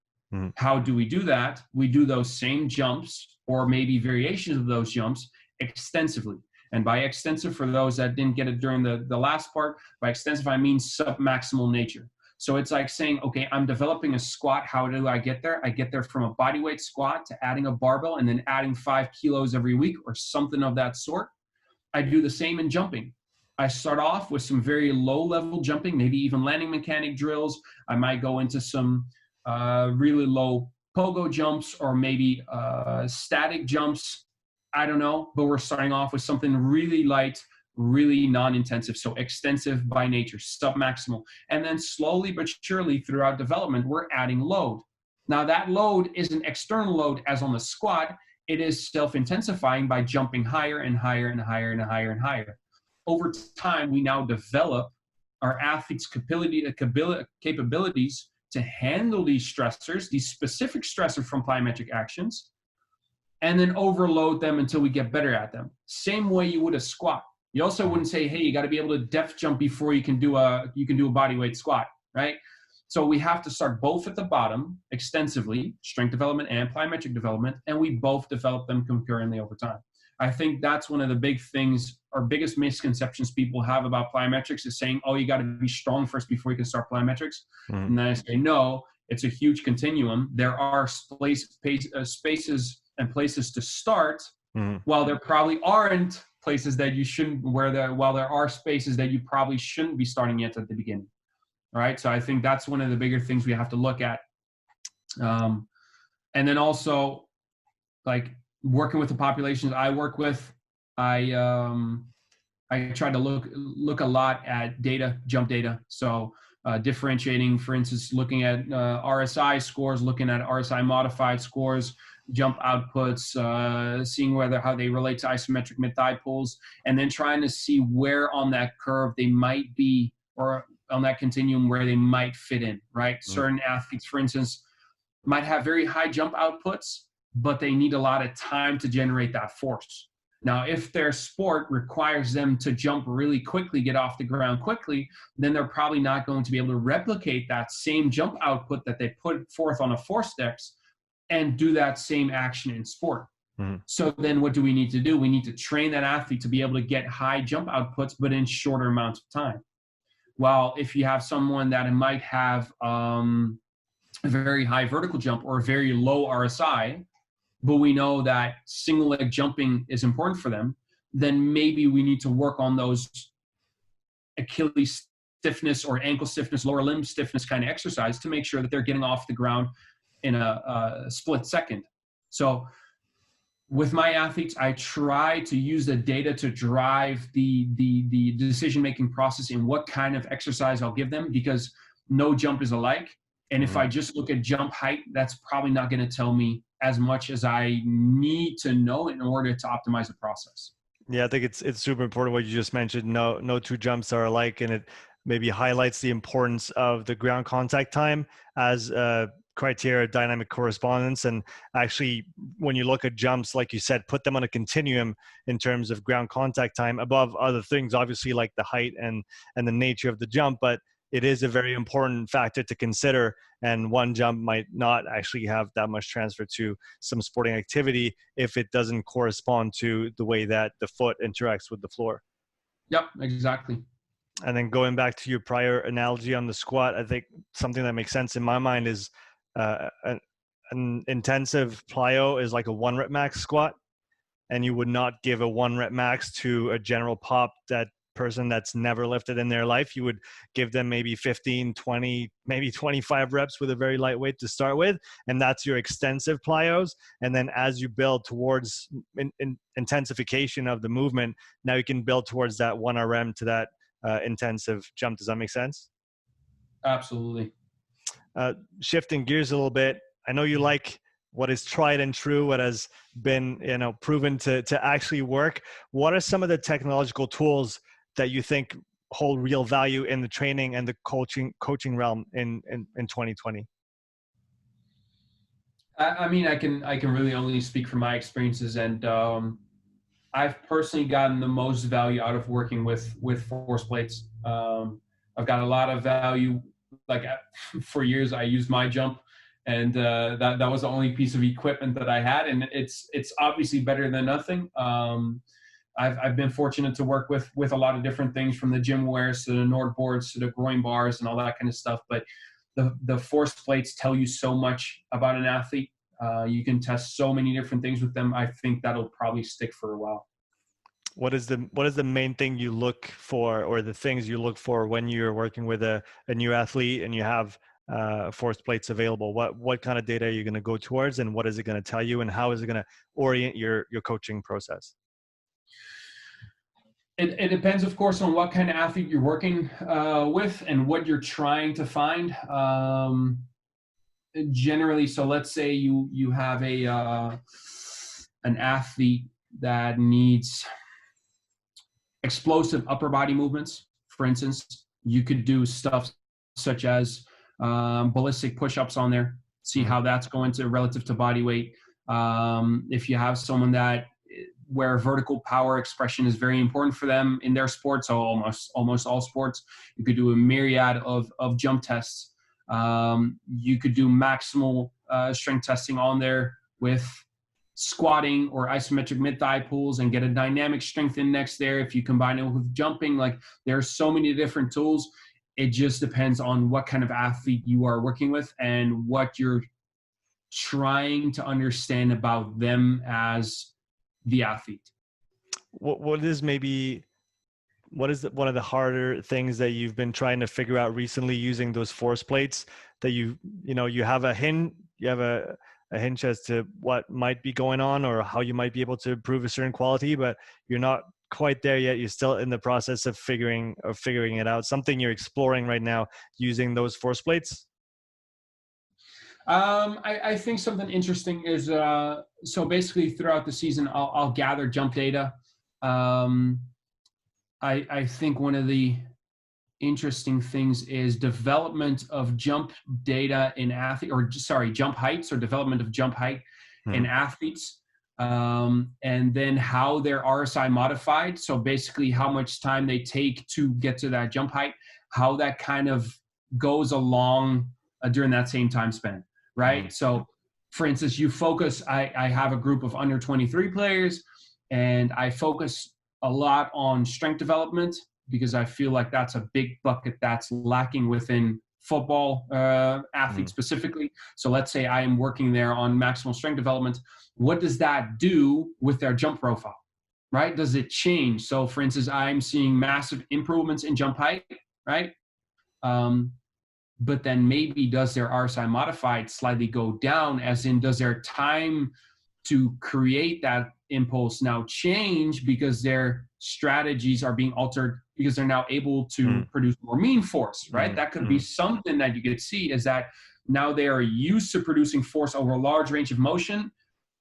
How do we do that? We do those same jumps, or maybe variations of those jumps, extensively. And by extensive, for those that didn't get it during the last part, by extensive, I mean submaximal nature. So it's like saying, okay, I'm developing a squat. How do I get there? I get there from a bodyweight squat to adding a barbell and then adding 5 kilos every week or something of that sort. I do the same in jumping. I start off with some very low-level jumping, maybe even landing mechanic drills. I might go into some really low pogo jumps, or maybe static jumps. I don't know, but we're starting off with something really light, really non-intensive, so extensive by nature, submaximal. And then slowly but surely throughout development, we're adding load. Now that load is an external load as on the squat. It is self-intensifying by jumping higher and higher and higher and higher and higher. Over time, we now develop our athletes' capabilities to handle these stressors, these specific stressors from plyometric actions, and then overload them until we get better at them. Same way you would a squat. You also wouldn't say, hey, you got to be able to depth jump before you can do a body weight squat, right? So we have to start both at the bottom extensively, strength development and plyometric development, and we both develop them concurrently over time. I think that's one of the big things, or biggest misconceptions people have about plyometrics, is saying, oh, you got to be strong first before you can start plyometrics. And then I say, no, it's a huge continuum. There are spaces and places to start, while there probably aren't places that you shouldn't, while there are spaces that you probably shouldn't be starting yet at the beginning. All right. So I think that's one of the bigger things we have to look at. And then also, like, working with the populations I work with, I try to look a lot at data, jump data. So differentiating, for instance, looking at RSI scores, looking at RSI modified scores, jump outputs, seeing how they relate to isometric mid-thigh pulls, and then trying to see where on that curve they might be, or on that continuum where they might fit in, right? Certain athletes, for instance, might have very high jump outputs, but they need a lot of time to generate that force. Now, if their sport requires them to jump really quickly, get off the ground quickly, then they're probably not going to be able to replicate that same jump output that they put forth on a force steps and do that same action in sport. So then what do we need to do? We need to train that athlete to be able to get high jump outputs, but in shorter amounts of time. While if you have someone that might have a very high vertical jump or a very low RSI, but we know that single leg jumping is important for them, then maybe we need to work on those Achilles stiffness or ankle stiffness, lower limb stiffness kind of exercise to make sure that they're getting off the ground in a split second. So with my athletes, I try to use the data to drive the decision-making process in what kind of exercise I'll give them, because no jump is alike. And if I just look at jump height, that's probably not going to tell me as much as I need to know in order to optimize the process. Yeah, I think it's super important what you just mentioned. No two jumps are alike, and it maybe highlights the importance of the ground contact time as a criteria, dynamic correspondence. And actually, when you look at jumps, like you said, put them on a continuum in terms of ground contact time above other things, obviously like the height and the nature of the jump, but it is a very important factor to consider. And one jump might not actually have that much transfer to some sporting activity if it doesn't correspond to the way that the foot interacts with the floor. Yep, exactly. And then going back to your prior analogy on the squat, I think something that makes sense in my mind is an intensive plyo is like a 1 rep max squat, and you would not give a 1 rep max to a general pop, that person that's never lifted in their life. You would give them maybe 15, 20, maybe 25 reps with a very lightweight to start with. And that's your extensive plyos. And then as you build towards intensification of the movement, now you can build towards that 1 RM to that intensive jump. Does that make sense? Absolutely. Shifting gears a little bit, I know you like what is tried and true, what has been, proven to actually work. What are some of the technological tools that you think hold real value in the training and the coaching realm in 2020? I mean, I can really only speak from my experiences, and I've personally gotten the most value out of working with force plates. I've got a lot of value. Like for years, I used my jump, and that was the only piece of equipment that I had, and it's obviously better than nothing. I've been fortunate to work with a lot of different things, from the gym wears to the Nord boards to the groin bars and all that kind of stuff. But the force plates tell you so much about an athlete. You can test so many different things with them. I think that'll probably stick for a while. What is the main thing you look for, or the things you look for when you're working with a new athlete and you have force plates available? What kind of data are you going to go towards, and what is it going to tell you, and how is it going to orient your coaching process? It depends, of course, on what kind of athlete you're working with and what you're trying to find. Generally, so let's say you have an athlete that needs explosive upper body movements. For instance, you could do stuff such as ballistic push-ups on there, see how that's going to relative to body weight. If you have someone that where vertical power expression is very important for them in their sport, so almost all sports, you could do a myriad of jump tests. You could do maximal strength testing on there with squatting or isometric mid-thigh pulls and get a dynamic strength index there. If you combine it with jumping, like there's so many different tools. It just depends on what kind of athlete you are working with and what you're trying to understand about them as the athlete. What is one of the harder things that you've been trying to figure out recently using those force plates, that you have a hinge as to what might be going on or how you might be able to improve a certain quality, but you're not quite there yet. You're still in the process of figuring it out. Something you're exploring right now using those force plates? I think something interesting is so basically throughout the season, I'll gather jump data. I think one of the interesting things is development of jump data in jump heights, or development of jump height in athletes, and then how they're RSI modified. So basically how much time they take to get to that jump height, how that kind of goes along during that same time span. Right. So for instance, I have a group of under 23 players, and I focus a lot on strength development because I feel like that's a big bucket that's lacking within football athletes specifically. So let's say I am working there on maximal strength development. What does that do with their jump profile? Right. Does it change? So for instance, I'm seeing massive improvements in jump height. Right. But then maybe does their RSI modified slightly go down, as in does their time to create that impulse now change because their strategies are being altered because they're now able to produce more mean force, right? That could be something that you could see, is that now they are used to producing force over a large range of motion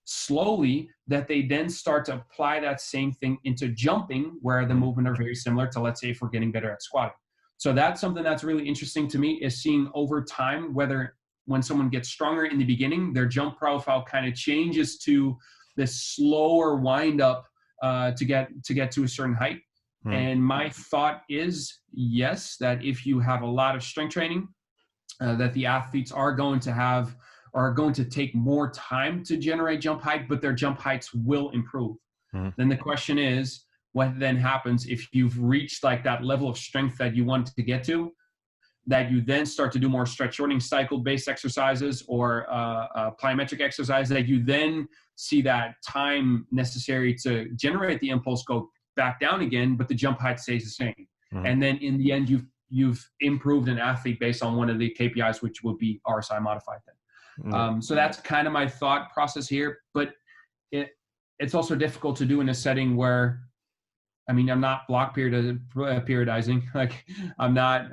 slowly, that they then start to apply that same thing into jumping, where the movement are very similar to, let's say, if we're getting better at squatting. So that's something that's really interesting to me, is seeing over time whether when someone gets stronger in the beginning, their jump profile kind of changes to this slower wind up to get to a certain height. And my thought is, yes, that if you have a lot of strength training, that the athletes are going to take more time to generate jump height, but their jump heights will improve. Then the question is, what then happens if you've reached like that level of strength that you want to get to, that you then start to do more stretch shortening cycle based exercises or plyometric exercise, that you then see that time necessary to generate the impulse go back down again, but the jump height stays the same. And then in the end, you've improved an athlete based on one of the KPIs, which would be RSI modified then. So that's kind of my thought process here, but it's also difficult to do in a setting where, I mean, I'm not block periodizing. Like I'm not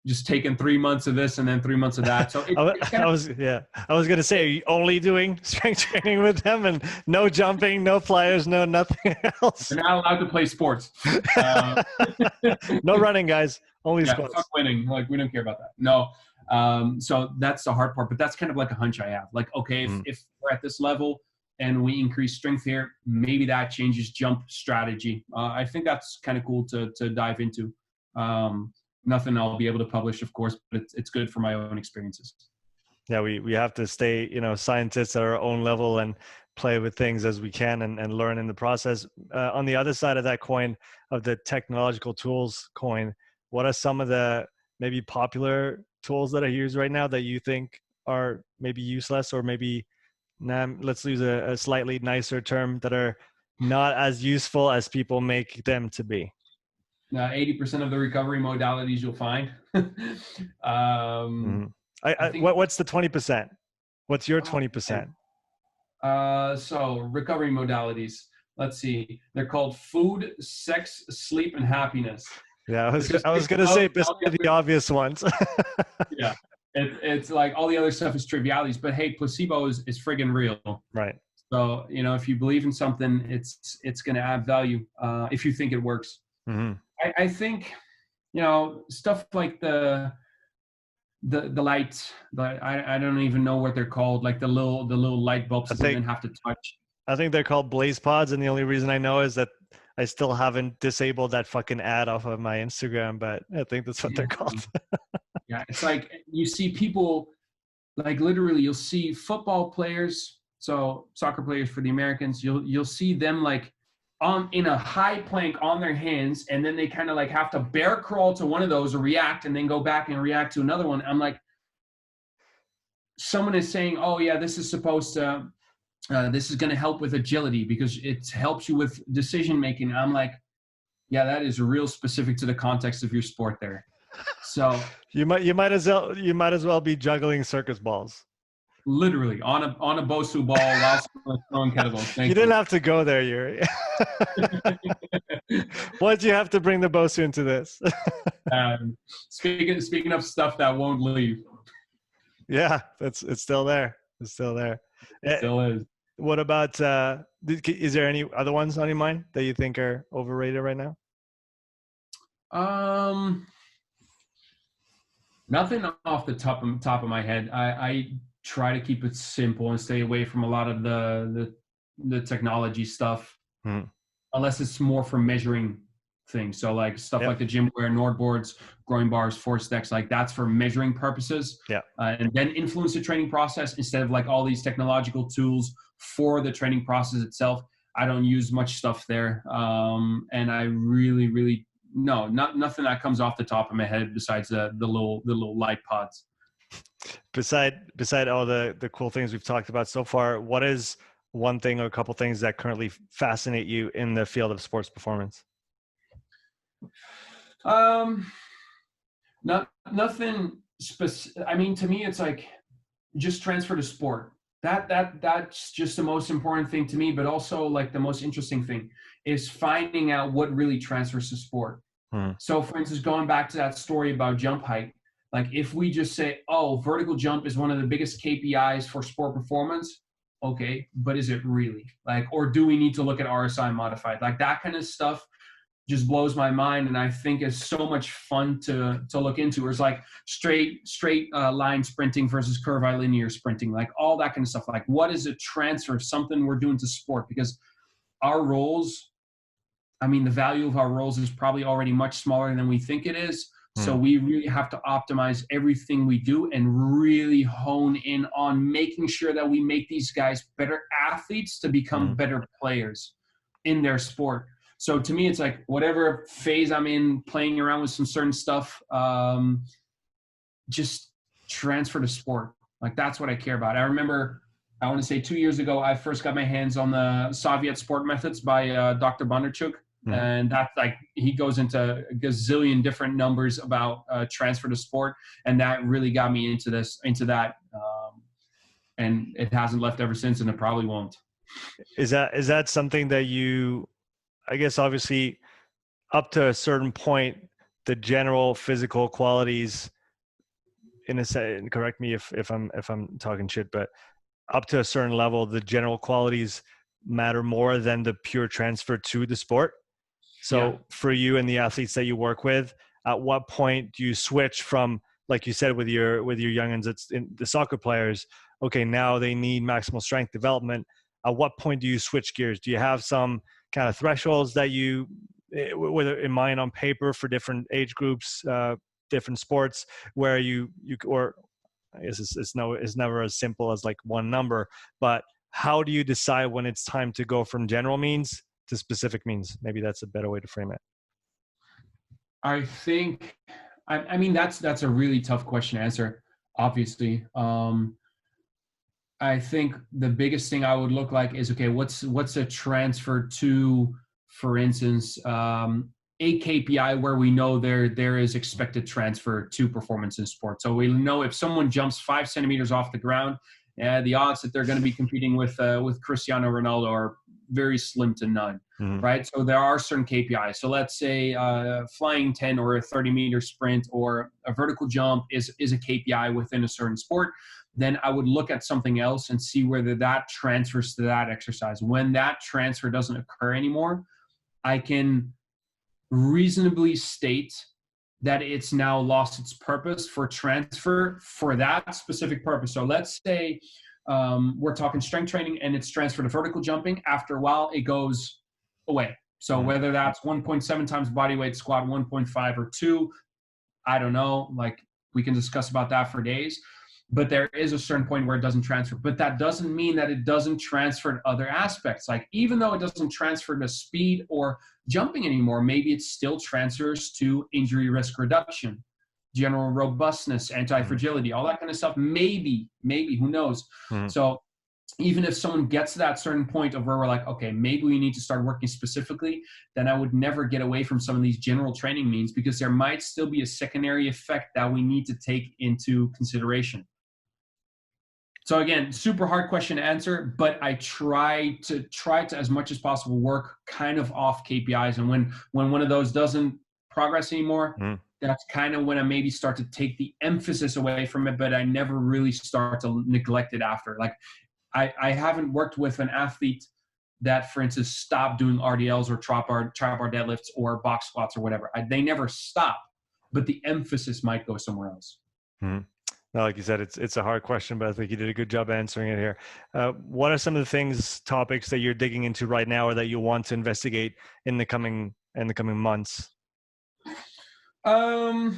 just taking 3 months of this and then 3 months of that. So I was going to say, are you only doing strength training with them and no jumping, no flyers, no nothing else? You're not allowed to play sports. No running, guys. Only squats. Fuck winning. Like we don't care about that. No. So that's the hard part, but that's kind of like a hunch I have. Like, okay, if we're at this level and we increase strength here, maybe that changes jump strategy. I think that's kind of cool to dive into. Nothing I'll be able to publish, of course, but it's good for my own experiences. Yeah, we have to stay, scientists at our own level and play with things as we can and learn in the process. On the other side of that coin, of the technological tools coin, what are some of the maybe popular tools that are used right now that you think are maybe useless, or maybe, let's use a slightly nicer term, that are not as useful as people make them to be? 80% of the recovery modalities you'll find. What's the 20%? What's your 20%? So recovery modalities. Let's see. They're called food, sex, sleep, and happiness. Yeah, I was going to say the obvious ones. Yeah, it's like all the other stuff is trivialities. But hey, placebo is friggin' real. Right. So if you believe in something, it's going to add value if you think it works. I think, stuff like the lights, I don't even know what they're called, like the little light bulbs that you then have to touch. I think they're called Blaze Pods, and the only reason I know is that I still haven't disabled that fucking ad off of my Instagram, but I think that's what they're called. Yeah, it's like you see people, like literally you'll see football players, so soccer players for the Americans, you'll see them like in a high plank on their hands, and then they kind of like have to bear crawl to one of those or react and then go back and react to another one. I'm like, someone is saying, oh yeah, this is supposed to, this is going to help with agility because it helps you with decision making. I'm like, yeah, that is real specific to the context of your sport there. So you might as well be juggling circus balls. Literally on a Bosu ball while throwing kettlebells. You didn't have to go there, Yoeri. Why'd you have to bring the Bosu into this? Speaking of stuff that won't leave. Yeah, it's still there. It's still there. It still is. What about? Is there any other ones on your mind that you think are overrated right now? Nothing off the top of my head. I try to keep it simple and stay away from a lot of the technology stuff, unless it's more for measuring things. So like stuff like the gym wear, Nord boards, groin bars, force decks, like that's for measuring purposes. Yeah. And then influence the training process instead of like all these technological tools for the training process itself. I don't use much stuff there. And I really, no, nothing that comes off the top of my head besides the little light pods. Beside all the cool things we've talked about so far, what is one thing or a couple things that currently fascinate you in the field of sports performance? Nothing specific. I mean, to me, it's like just transfer to sport. That's just the most important thing to me, but also like the most interesting thing is finding out what really transfers to sport. So for instance, going back to that story about jump height, like if we just say, oh, vertical jump is one of the biggest KPIs for sport performance. Okay, but is it really? Like, or do we need to look at RSI modified? Like that kind of stuff just blows my mind, and I think is so much fun to look into. It's like straight line sprinting versus curve linear sprinting, like all that kind of stuff. Like what is a transfer of something we're doing to sport? Because our roles, I mean, the value of our roles is probably already much smaller than we think it is. So we really have to optimize everything we do and really hone in on making sure that we make these guys better athletes to become better players in their sport. So to me, it's like whatever phase I'm in, playing around with some certain stuff, just transfer to sport. Like that's what I care about. I remember, I want to say 2 years ago, I first got my hands on the Soviet sport methods by Dr. Bondarchuk. Mhm. And that's like, he goes into a gazillion different numbers about transfer to sport. And that really got me into that. And it hasn't left ever since, and it probably won't. Is that something that you, I guess, obviously up to a certain point, the general physical qualities, in a sense, correct me if I'm talking shit, but up to a certain level, the general qualities matter more than the pure transfer to the sport. So for you and the athletes that you work with, at what point do you switch from, like you said, with your youngins, it's in the soccer players, okay, now they need maximal strength development. At what point do you switch gears? Do you have some kind of thresholds that you, whether in mind on paper for different age groups, different sports, where you or I guess it's never as simple as like one number, but how do you decide when it's time to go from general means to specific means? Maybe that's a better way to frame it. I think, I mean, that's a really tough question to answer, obviously. I think the biggest thing I would look like is, okay, what's a transfer to, for instance, a KPI where we know there is expected transfer to performance in sport. So we know if someone jumps 5 centimeters off the ground, the odds that they're going to be competing with Cristiano Ronaldo are very slim to none, right? So there are certain KPIs. So let's say flying 10 or a 30-meter sprint or a vertical jump is a KPI within a certain sport. Then I would look at something else and see whether that transfers to that exercise. When that transfer doesn't occur anymore, I can reasonably state that it's now lost its purpose for transfer for that specific purpose. So let's say we're talking strength training and it's transferred to vertical jumping. After a while, it goes away. So whether that's 1.7 times body weight squat, 1.5 or 2, I don't know. Like, we can discuss about that for days. But there is a certain point where it doesn't transfer. But that doesn't mean that it doesn't transfer to other aspects. Like, even though it doesn't transfer to speed or jumping anymore, maybe it still transfers to injury risk reduction, general robustness, anti-fragility, all that kind of stuff. Maybe, who knows? So even if someone gets to that certain point of where we're like, okay, maybe we need to start working specifically, then I would never get away from some of these general training means, because there might still be a secondary effect that we need to take into consideration. So again, super hard question to answer, but I try to as much as possible work kind of off KPIs. And when one of those doesn't progress anymore, that's kind of when I maybe start to take the emphasis away from it, but I never really start to neglect it after. Like, I haven't worked with an athlete that, for instance, stopped doing RDLs or trap bar deadlifts or box squats or whatever. They never stop, but the emphasis might go somewhere else. No, like you said, it's a hard question, but I think you did a good job answering it here. What are some of the topics that you're digging into right now, or that you want to investigate in the coming months? I've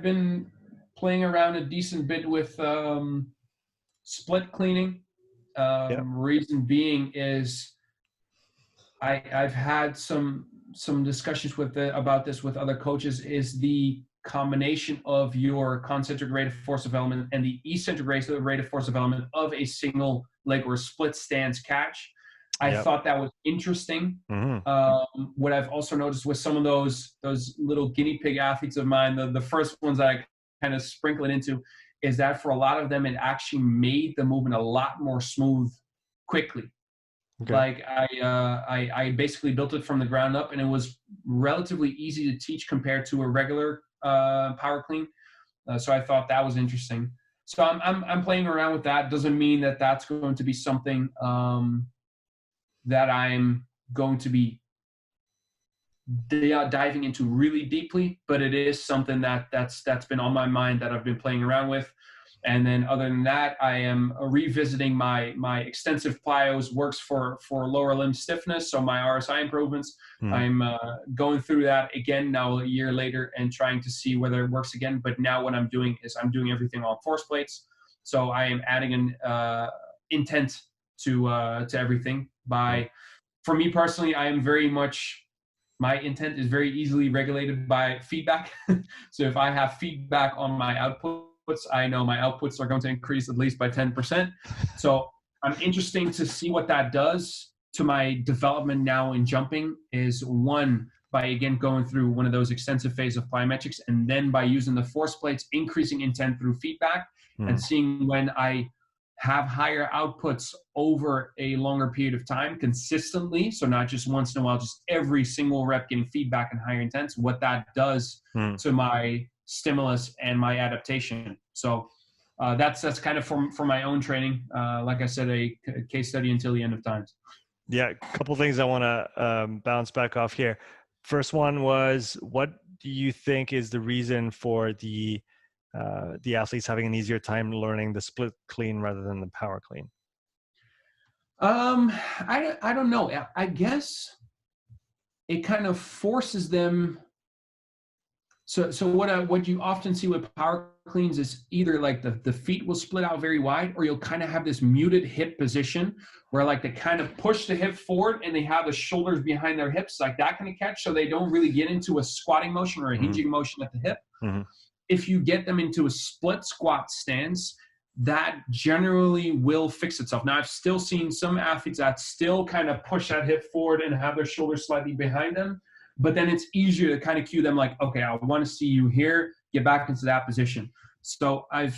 been playing around a decent bit with split cleaning. Reason being is I've had some discussions about this with other coaches, is the combination of your concentric rate of force development and the eccentric rate of force development of a single leg or split stance catch. I thought that was interesting. What I've also noticed with some of those little guinea pig athletes of mine, the first ones that I kind of sprinkle it into, is that for a lot of them, it actually made the movement a lot more smooth quickly. Okay. Like I basically built it from the ground up, and it was relatively easy to teach compared to a regular power clean. So I thought that was interesting. So I'm playing around with that. Doesn't mean that that's going to be something that I'm going to be diving into really deeply, but it is something that's been on my mind that I've been playing around with. And then other than that, I am revisiting my extensive plyos works for lower limb stiffness. So my RSI improvements, I'm going through that again now a year later and trying to see whether it works again. But now what I'm doing is I'm doing everything on force plates. So I am adding an intent to everything by for me personally, I am very much, my intent is very easily regulated by feedback. So if I have feedback on my outputs, I know my outputs are going to increase at least by 10%. So I'm interesting to see what that does to my development now in jumping. Is one, by again going through one of those extensive phases of plyometrics, and then by using the force plates, increasing intent through feedback, and seeing when I have higher outputs over a longer period of time consistently. So not just once in a while, just every single rep getting feedback and higher intents, what that does to my stimulus and my adaptation. So that's kind of for my own training. Like I said, a case study until the end of times. Yeah, a couple of things I want to bounce back off here. First one was, what do you think is the reason for the athletes having an easier time learning the split clean rather than the power clean? I don't know. I guess it kind of forces them. So what you often see with power cleans is either like the feet will split out very wide, or you'll kind of have this muted hip position where like they kind of push the hip forward and they have the shoulders behind their hips, like that kind of catch. So they don't really get into a squatting motion or a hinging motion at the hip. If you get them into a split squat stance, that generally will fix itself. Now, I've still seen some athletes that still kind of push that hip forward and have their shoulders slightly behind them. But then it's easier to kind of cue them like, okay, I want to see you here, get back into that position. So I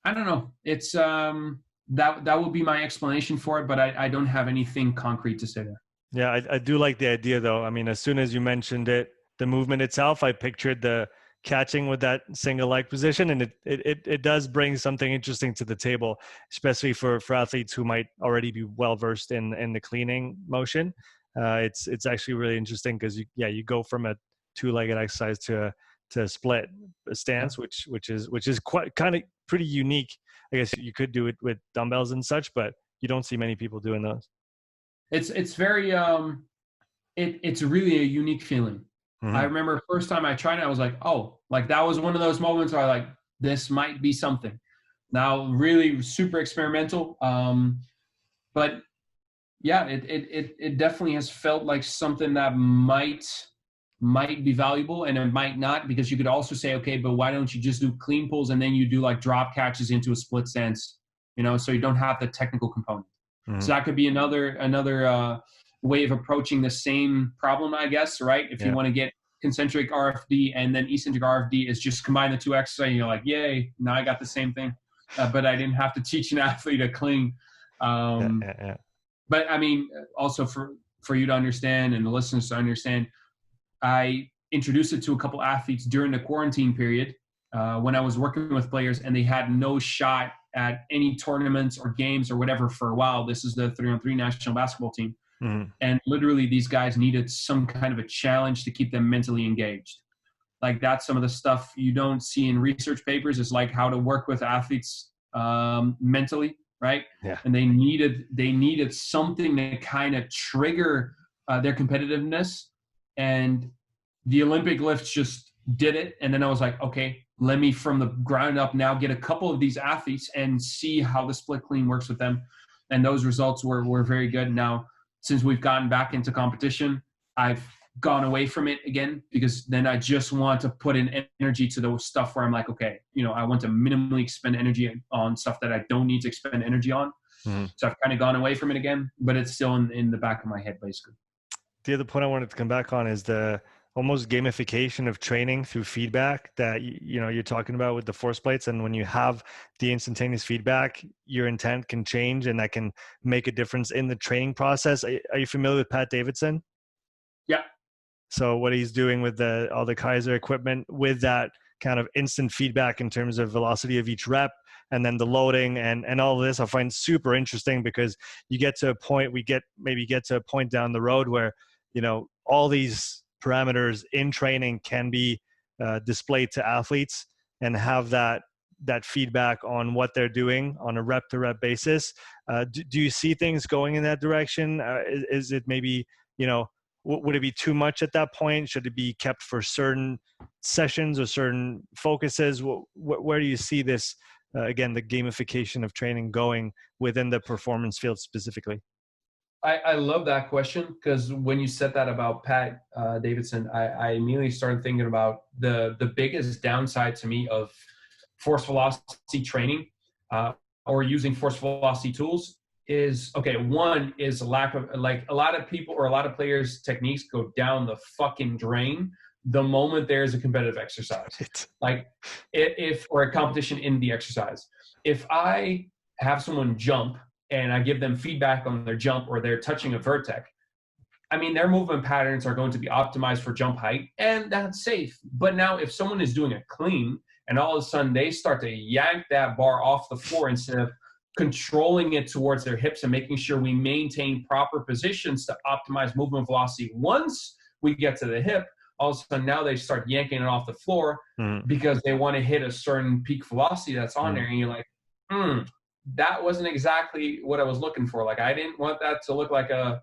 don't know. It's that would be my explanation for it, but I don't have anything concrete to say there. Yeah, I do like the idea though. I mean, as soon as you mentioned it, the movement itself, I pictured the catching with that single leg position, and it does bring something interesting to the table, especially for athletes who might already be well versed in the cleaning motion. It's actually really interesting because you go from a two-legged exercise to a split stance, which is quite kind of pretty unique. I guess you could do it with dumbbells and such, but you don't see many people doing those. It's very it's really a unique feeling. I remember first time I tried it, I was like, oh, like that was one of those moments where I like, this might be something. Now, really super experimental, but yeah, it definitely has felt like something that might be valuable, and it might not, because you could also say, okay, but why don't you just do clean pulls and then you do like drop catches into a split stance, so you don't have the technical component. So that could be another way of approaching the same problem, I guess, right? If you want to get concentric RFD and then eccentric RFD, is just combine the two exercises and you're like, yay, now I got the same thing. But I didn't have to teach an athlete to clean. But I mean, also for you to understand and the listeners to understand, I introduced it to a couple athletes during the quarantine period when I was working with players, and they had no shot at any tournaments or games or whatever for a while. This is the 3-on-3 national basketball team. And literally these guys needed some kind of a challenge to keep them mentally engaged. Like that's some of the stuff you don't see in research papers, is like how to work with athletes mentally, right? Yeah. And they needed something to kind of trigger their competitiveness. And the Olympic lifts just did it. And then I was like, okay, let me from the ground up now get a couple of these athletes and see how the split clean works with them. And those results were very good. Now, since we've gotten back into competition, I've gone away from it again, because then I just want to put in energy to the stuff where I'm like, okay, I want to minimally expend energy on stuff that I don't need to expend energy on. So I've kind of gone away from it again, but it's still in the back of my head, basically. The other point I wanted to come back on is the almost gamification of training through feedback that you're talking about with the force plates. And when you have the instantaneous feedback, your intent can change, and that can make a difference in the training process. Are you familiar with Pat Davidson? Yeah. So what he's doing with all the Kaiser equipment, with that kind of instant feedback in terms of velocity of each rep, and then the loading and all of this, I find super interesting, because you get to a point, maybe get to a point down the road where, all these parameters in training can be displayed to athletes and have that feedback on what they're doing on a rep to rep basis. Do you see things going in that direction? Is it maybe, would it be too much at that point? Should it be kept for certain sessions or certain focuses? Where do you see this, again, the gamification of training going within the performance field specifically? I love that question, because when you said that about Pat Davidson, I immediately started thinking about the biggest downside to me of force velocity training, or using force velocity tools is, okay, one is a lack of, like, a lot of people or a lot of players' techniques go down the fucking drain the moment there's a competitive exercise. Right. Like, if or a competition in the exercise. If I have someone jump and I give them feedback on their jump, or they're touching a vertex, I mean, their movement patterns are going to be optimized for jump height, and that's safe. But now if someone is doing a clean and all of a sudden they start to yank that bar off the floor instead of controlling it towards their hips and making sure we maintain proper positions to optimize movement velocity once we get to the hip, all of a sudden now they start yanking it off the floor because they want to hit a certain peak velocity that's on there. And you're like, that wasn't exactly what I was looking for. Like, I didn't want that to look like a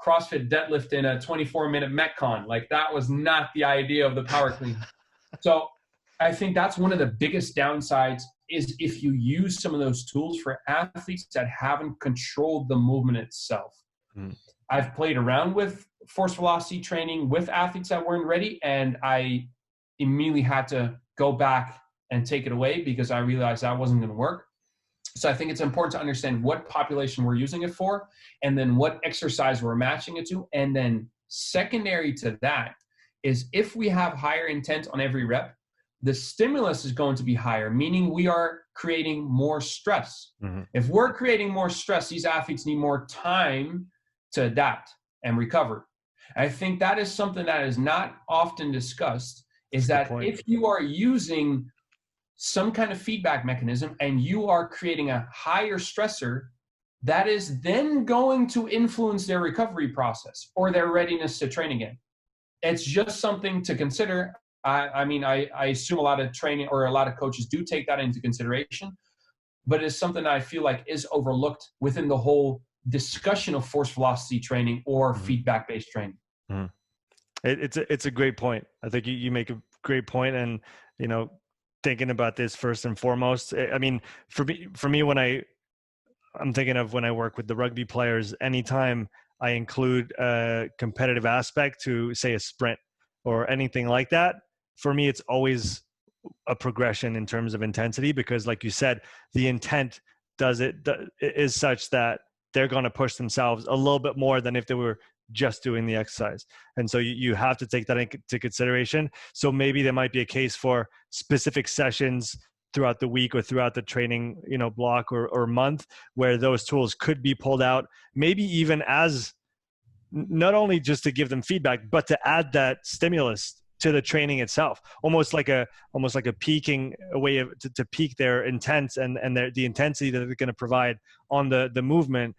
CrossFit deadlift in a 24-minute Metcon. Like, that was not the idea of the power clean. So I think that's one of the biggest downsides, is if you use some of those tools for athletes that haven't controlled the movement itself. I've played around with force velocity training with athletes that weren't ready, and I immediately had to go back and take it away because I realized that wasn't going to work. So I think it's important to understand what population we're using it for, and then what exercise we're matching it to. And then secondary to that is, if we have higher intent on every rep, the stimulus is going to be higher, meaning we are creating more stress. If we're creating more stress, these athletes need more time to adapt and recover. I think that is something that is not often discussed, is that if you are using some kind of feedback mechanism and you are creating a higher stressor, that is then going to influence their recovery process or their readiness to train again. It's just something to consider. I mean, I assume a lot of training or a lot of coaches do take that into consideration, but it's something that I feel like is overlooked within the whole discussion of force velocity training or feedback-based training. It's a great point. I think you make a great point, and thinking about this first and foremost, I mean, for me, when I'm thinking of when I work with the rugby players, anytime I include a competitive aspect to, say, a sprint or anything like that, for me, it's always a progression in terms of intensity, because, like you said, the intent is such that they're going to push themselves a little bit more than if they were just doing the exercise. And so you have to take that into consideration. So maybe there might be a case for specific sessions throughout the week or throughout the training, block or month, where those tools could be pulled out, maybe even as not only just to give them feedback, but to add that stimulus to the training itself, almost like a peaking, a way of to peak their intent and the intensity that they're going to provide on the movement,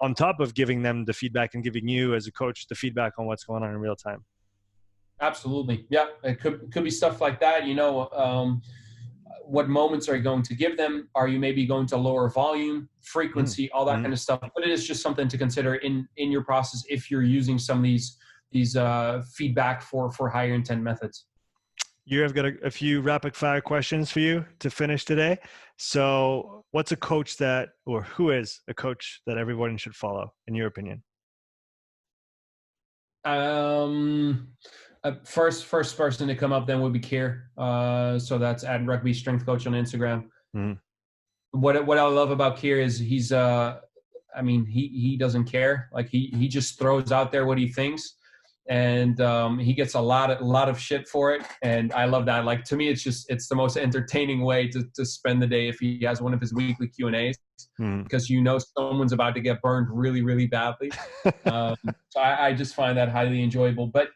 on top of giving them the feedback and giving you as a coach the feedback on what's going on in real time. Absolutely. Yeah. It could be stuff like that. What moments are you going to give them? Are you maybe going to lower volume, frequency, all that kind of stuff? But it is just something to consider in your process if you're using some of these feedback for higher intent methods. I've got a few rapid fire questions for you to finish today. So what's a coach who is a coach that everyone should follow, in your opinion? First person to come up then would be Kier. So that's at Rugby Strength Coach on Instagram. What I love about Kier is he's he doesn't care. Like, he just throws out there what he thinks, and he gets a lot of shit for it, and I love that. Like, to me, it's the most entertaining way to spend the day if he has one of his weekly Q&As, because someone's about to get burned really, really badly. So I just find that highly enjoyable. But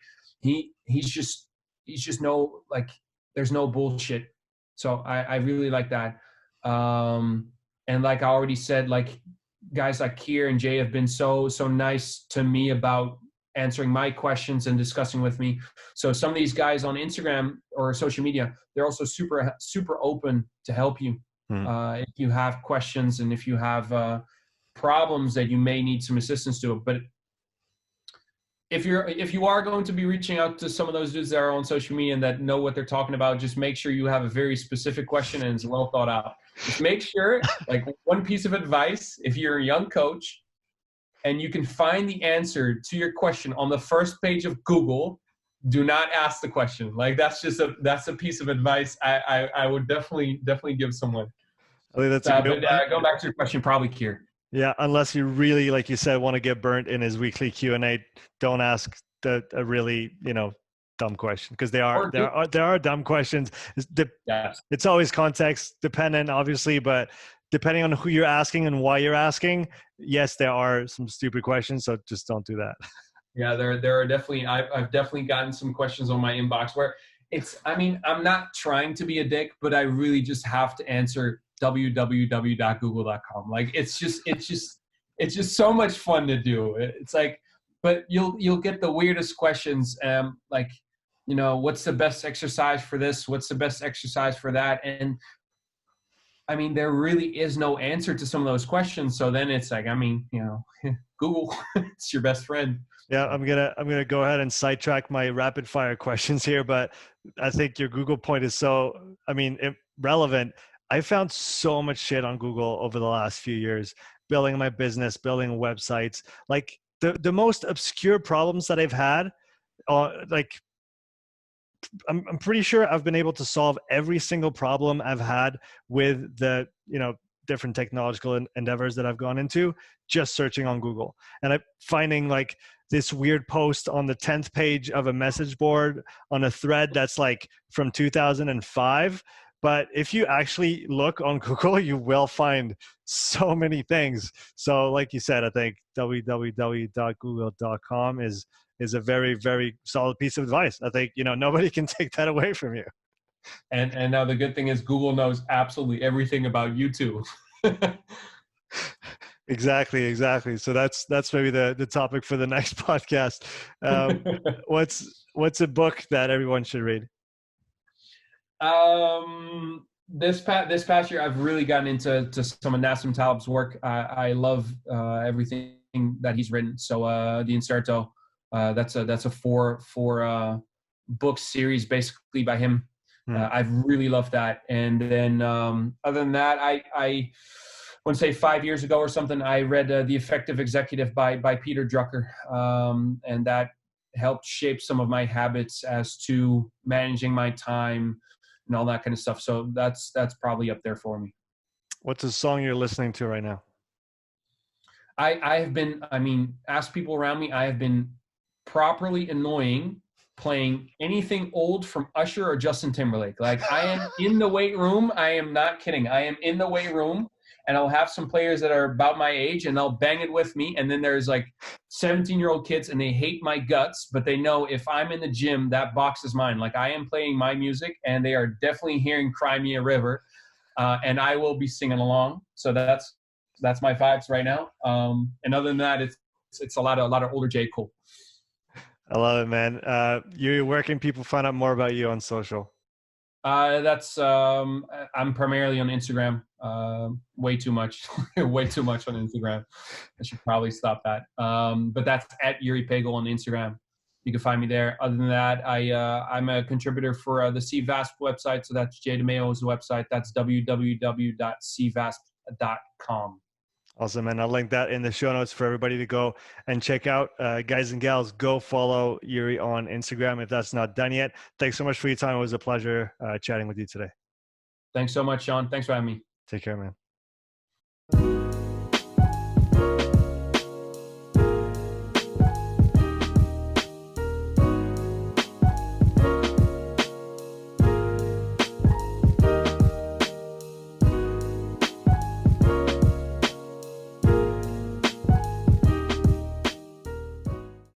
he's just there's no bullshit. So I really like that. And like I already said, like, guys like Kier and Jay have been so nice to me about answering my questions and discussing with me. So some of these guys on Instagram or social media, they're also super, super open to help you. If you have questions and if you have problems that you may need some assistance to. But if you are going to be reaching out to some of those dudes that are on social media and that know what they're talking about, just make sure you have a very specific question and it's well thought out. Just make sure, like, one piece of advice, if you're a young coach, and you can find the answer to your question on the first page of Google, do not ask the question. Like that's a piece of advice I would definitely give someone. I think that's a good one. Going back to your question, probably Kier. Yeah, unless you really, like you said, want to get burnt in his weekly Q&A, don't ask a really, dumb question, because there are dumb questions. It's always context dependent, obviously, but depending on who you're asking and why you're asking, yes, there are some stupid questions, so just don't do that. Yeah, there are definitely, I've definitely gotten some questions on my inbox where I'm not trying to be a dick, but I really just have to answer www.google.com. Like it's just so much fun to do. It's like, but you'll get the weirdest questions, like, what's the best exercise for this? What's the best exercise for that? And I mean, there really is no answer to some of those questions. So then it's like, Google, it's your best friend. Yeah, I'm gonna go ahead and sidetrack my rapid fire questions here, but I think your Google point is relevant. I found so much shit on Google over the last few years, building my business, building websites. Like the most obscure problems that I've had, I'm pretty sure I've been able to solve every single problem I've had with the, different technological endeavors that I've gone into, just searching on Google. And I'm finding like this weird post on the 10th page of a message board on a thread that's like from 2005. But if you actually look on Google, you will find so many things. So like you said, I think www.google.com is a very, very solid piece of advice. I think, nobody can take that away from you. And now the good thing is Google knows absolutely everything about you too. Exactly. So that's maybe the topic for the next podcast. What's a book that everyone should read? This past year, I've really gotten into some of Nassim Taleb's work. I love everything that he's written. So the Inserto, that's a four book series basically by him. I've really loved that. And then other than that, I want to say 5 years ago or something, I read The Effective Executive by Peter Drucker, and that helped shape some of my habits as to managing my time and all that kind of stuff. So that's probably up there for me. What's a song you're listening to right now? I have been, ask people around me, I have been properly annoying playing anything old from Usher or Justin Timberlake. Like I am in the weight room. I am not kidding. I am in the weight room and I'll have some players that are about my age and they'll bang it with me. And then there's like 17-year-old kids and they hate my guts, but they know if I'm in the gym, that box is mine. Like I am playing my music and they are definitely hearing Cry Me a River. And I will be singing along. So that's my vibes right now. And other than that, it's a lot of older J. Cole. I love it, man. Where can people find out more about you on social? I'm primarily on Instagram. Way too much on Instagram. I should probably stop that. But that's at Yoeri Pegel on Instagram. You can find me there. Other than that, I'm a contributor for the CVASP website. So that's Jay DeMayo's website. That's www.cvasp.com. Awesome, and I'll link that in the show notes for everybody to go and check out. Guys and gals, go follow Yoeri on Instagram if that's not done yet. Thanks so much for your time. It was a pleasure chatting with you today. Thanks so much, Sean. Thanks for having me. Take care, man.